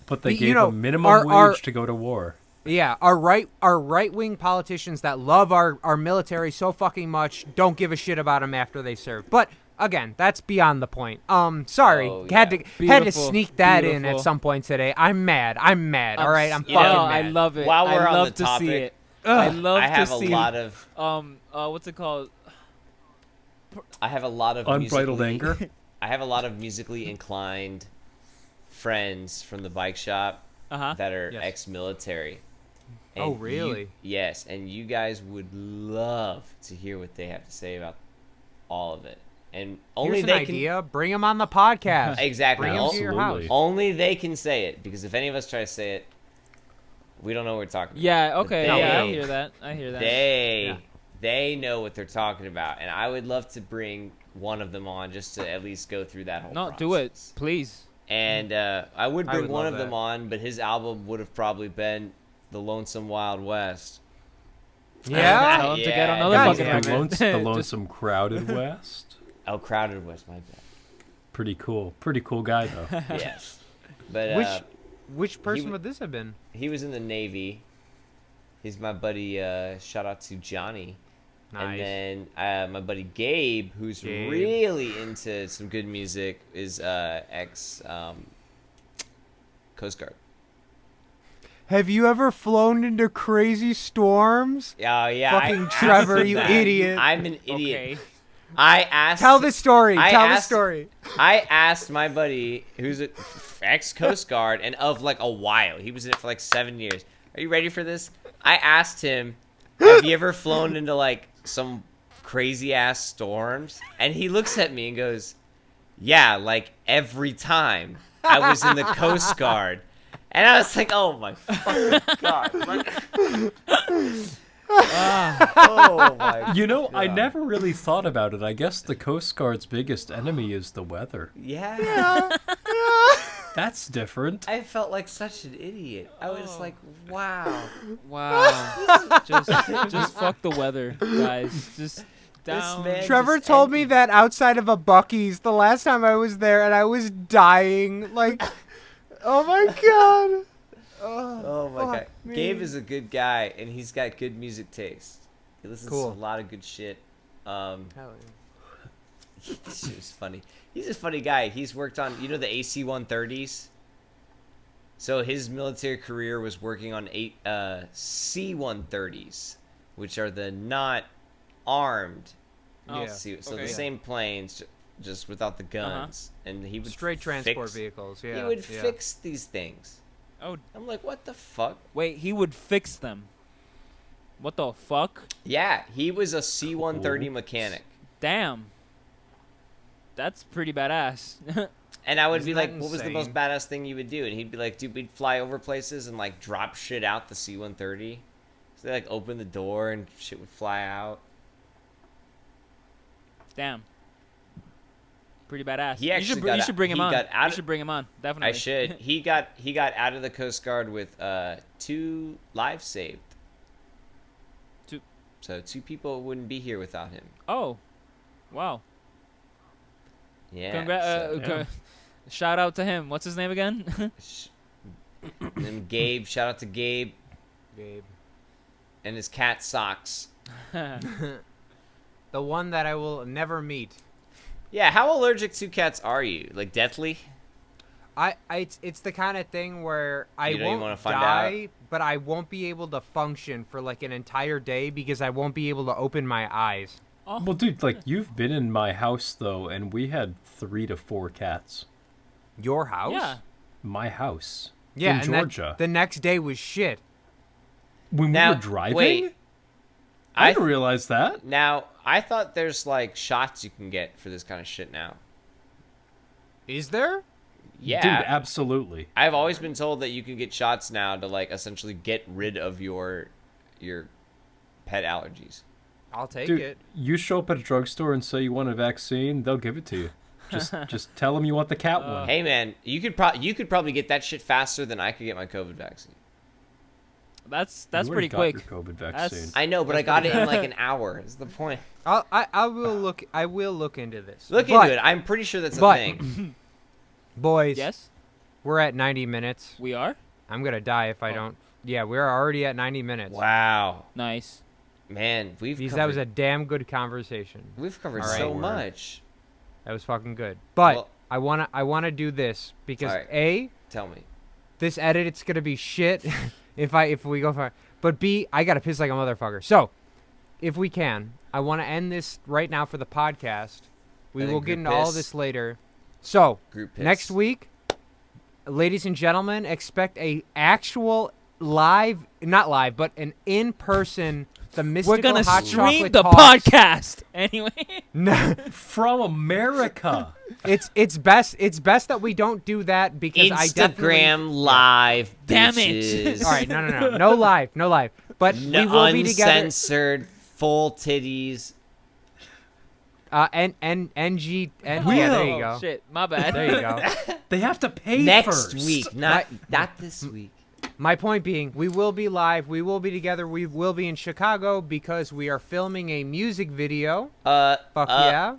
But they You gave know, them minimum our- wage to go to war. Yeah, our right wing politicians that love our military so fucking much don't give a shit about them after they serve. But again, that's beyond the point. Sorry, Oh, had yeah. to Beautiful, sneak that in at beautiful. some point today. I'm mad. All right, I'm You know, fucking I mad. love it. While we're I on love the to topic, see it. I love I have to a see. lot of What's it called? Unbridled musically- anger. I have a lot of musically inclined friends from the bike shop Uh-huh. that are Yes. ex-military. Oh, And really? Yes, and you guys would love to hear what they have to say about all of it. and only Here's an they idea. Bring him on the podcast. can exactly. Bring him to your house. Absolutely. Only they can say it, because if any of us try to say it, we don't know what we're talking about. Yeah. Okay. But Yeah. I they- hear that. I hear that. They know what they're talking about, and I would love to bring one of them on just to at least go through that whole No, process. do it, please. And I would I bring would one love of them that. on, but his album would have probably been The Lonesome Wild West. Yeah. Tell him to get Yeah, another God fucking damn The, it. helmet. the Lonesome Crowded West. Oh, Crowded West, my bad. Pretty cool guy though. Yes. But Which person would- would this have been? he was in the Navy. He's my buddy, shout out to Johnny. Nice. And then my buddy Gabe, who's Gabe. really into some good music, is ex Coast Guard. Have you ever flown into crazy storms? Yeah, yeah. Fucking I Trevor, asked him you that. idiot. I'm an idiot. Okay. I asked. Tell the story. I Tell the asked- story. I asked my buddy, who's an ex Coast Guard and of like a while. He was in it for like 7 years. Are you ready for this? I asked him, "Have you ever flown into like some crazy ass storms?" And he looks at me and goes, "Yeah, like every time I was in the Coast Guard." And I was like, "Oh my fucking god!" Like, oh my. You know, I God. never really thought about it. I guess the Coast Guard's biggest enemy is the weather. Yeah. That's different. I felt like such an idiot. I was like, "Wow." Wow. just fuck the weather, guys. Just down. man- Trevor just told me ended. that outside of a Buc-ee's the last time I was there, and I was dying. Like, oh my god. Oh my god. Fuck me. Gabe is a good guy, and he's got good music taste. He listens Cool. to a lot of good shit. This shit is funny. He's a funny guy. He's worked on, you know, the AC-130s? So his military career was working on C-130s, which are the not armed. Oh, So okay. the same planes, just without the guns. And he would Straight transport fix, vehicles. Yeah. He would yeah. fix these things. Oh, I'm like, what the fuck? wait. He would fix them. What the fuck? Yeah, he was a C-130 Cool. mechanic. Damn. That's pretty badass. And I would Isn't be that like, what was the insane? most badass thing you would do? And he'd be like, dude, we'd fly over places and like drop shit out the C-130. So they like open the door and shit would fly out. Damn. Pretty badass. He actually you got should bring him he on. got out You of- should bring him on. Definitely. I should. He got out of the Coast Guard with 2 lives saved. Two- So 2 people wouldn't be here without him. Oh. Wow. Yeah. yeah. Shout out to him. What's his name again? And Gabe, shout out to Gabe Gabe. and his cat socks. The one that I will never meet. Yeah, how allergic to cats are you? Like deathly? It's the kind of thing where I You don't even won't wanna find die, but I won't be able to function for like an entire day because I won't be able to open my eyes. Oh. Well, dude, like you've been in my house though, and we had 3 to 4 cats. Your house? Yeah. My house. Yeah, in and that- Georgia. the next day was shit. When Now, we were driving. wait. I I didn't realize that. Now, I thought there's like shots you can get for this kind of shit now. Is there? Yeah. Dude, absolutely. I've always been told that you can get shots now to like essentially get rid of your pet allergies. I'll take Dude, it. you show up at a drugstore and say you want a vaccine, they'll give it to you. Just tell them you want the cat one. Hey man, you could probably get that shit faster than I could get my COVID vaccine. That's You already pretty got quick. Your COVID That's- vaccine. I know, but I got it in like an hour. Is the point? I will look into this. Look But, into it. I'm pretty sure that's a but- thing. boys. Yes, We're at 90 minutes. we are. I'm gonna die if I Oh. don't. Yeah, we're already at 90 minutes. Wow, Nice. man, Because that was a damn good conversation. we've covered All right. so Word. much. That was fucking good. But Well- I wanna do this because All right. A, Tell me. this edit it's gonna be shit if we go for. But B, I gotta piss like a motherfucker. So, if we can, I want to end this right now for the podcast. We And then will get group into all piss. this later. So, Group piss. next week, ladies and gentlemen, expect a actual live, not live, but an in-person the mystical We're gonna hot stream chocolate the talks. podcast anyway. No, From America. it's best that we don't do that because I definitely. Instagram live. Damn it. bitches. All right, no live. But we will be together. Uncensored, full titties. NG. Yeah, there you go. Shit, my bad. There you go. They have to pay Next first. week, not this week. My point being, we will be live. We will be together. We will be in Chicago because we are filming a music video. Fuck yeah.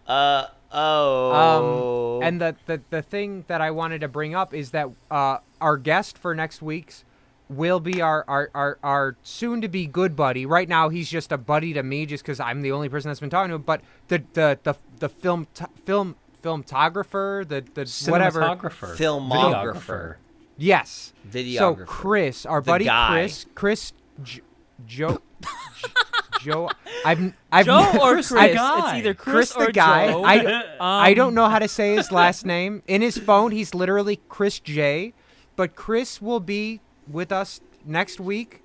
And the thing that I wanted to bring up is that our guest for next week's will be our soon-to-be good buddy. Right now, he's just a buddy to me just because I'm the only person that's been talking to him. But the filmographer, the whatever. Filmographer. Yes. Videographer. So Chris, our buddy guy. Joe. Joe, Joe or Chris Chris? the guy. It's either Chris the or guy. Joe. I don't know how to say his last name. In his phone, he's literally Chris J. But Chris will be with us next week.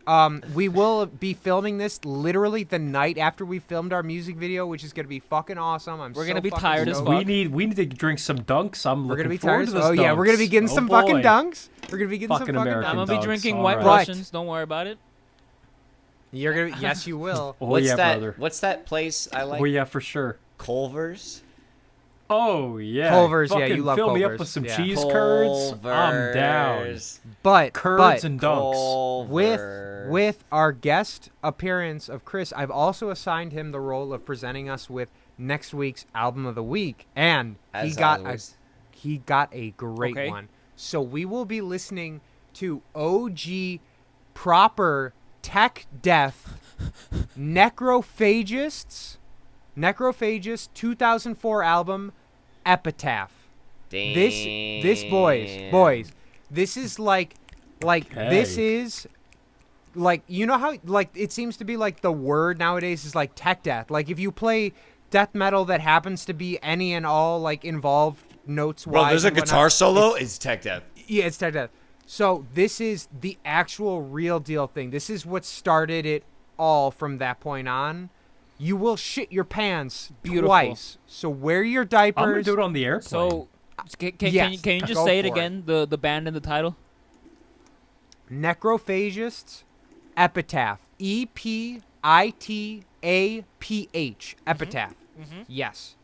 We will be filming this literally the night after we filmed our music video, which is gonna be fucking awesome. We're so gonna be fucking tired as stoked. fuck. We need to drink some dunks. I'm We're gonna looking be forward tired. to this. Oh yeah, we're gonna be getting dunks. some Oh, fucking boy. dunks. We're gonna be getting Fucking some fucking American I'm dunks. gonna be dunks, drinking all White right. Russians. Don't worry about it. You're gonna. Yes, you will. Oh What's yeah, that? brother. What's that place I like? Oh yeah, for sure. Culver's. Oh yeah. Culver's, yeah, Fucking you love fill me up Culver's, with some yeah. cheese curds. I'm down. Culver's. But Curds and dunks. Culver's. with our guest appearance of Chris, I've also assigned him the role of presenting us with next week's album of the week, and As he got always. a great Okay. one. So we will be listening to OG proper tech death Necrophagist 2004 album Epitaph. This boys, this is like this Hey. is like, you know how like it seems to be like the word nowadays is like tech death. Like if you play death metal that happens to be any and all like involved notes wise. Bro, there's a and whatnot, guitar solo. It's tech death. yeah, it's tech death. So this is the actual real deal thing. This is what started it all from that point on. You will shit your pants Beautiful. twice. So wear your I'm gonna diapers. do it on the airplane. So, can Yes, you just go say it for it. again? The band and the title. Necrophagists Epitaph. Epitaph. Epitaph. Yes.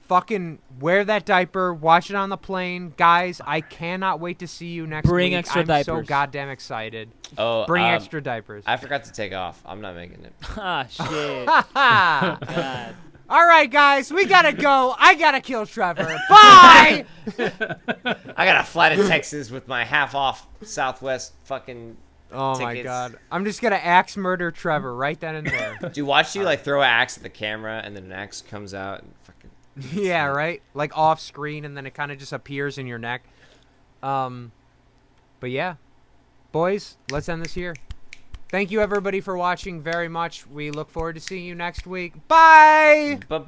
Fucking wear that diaper. Watch it on the plane. Guys, I cannot wait to see you next Bring week. extra I'm so diapers. goddamn excited. Oh, Bring extra diapers. I forgot to take off. I'm not making it. Ah, shit. God. All right, guys, we gotta go. I gotta kill Trevor. Bye. I gotta fly to Texas with my half off Southwest fucking. Oh my Tickets. god. I'm just gonna axe murder Trevor right then and there. Dude, watch you like throw an axe at the camera and then an axe comes out and fucking. Yeah, right? Like off screen and then it kind of just appears in your neck. But yeah. Boys, let's end this here. Thank you everybody for watching very much. We look forward to seeing you next week. Bye. Bye.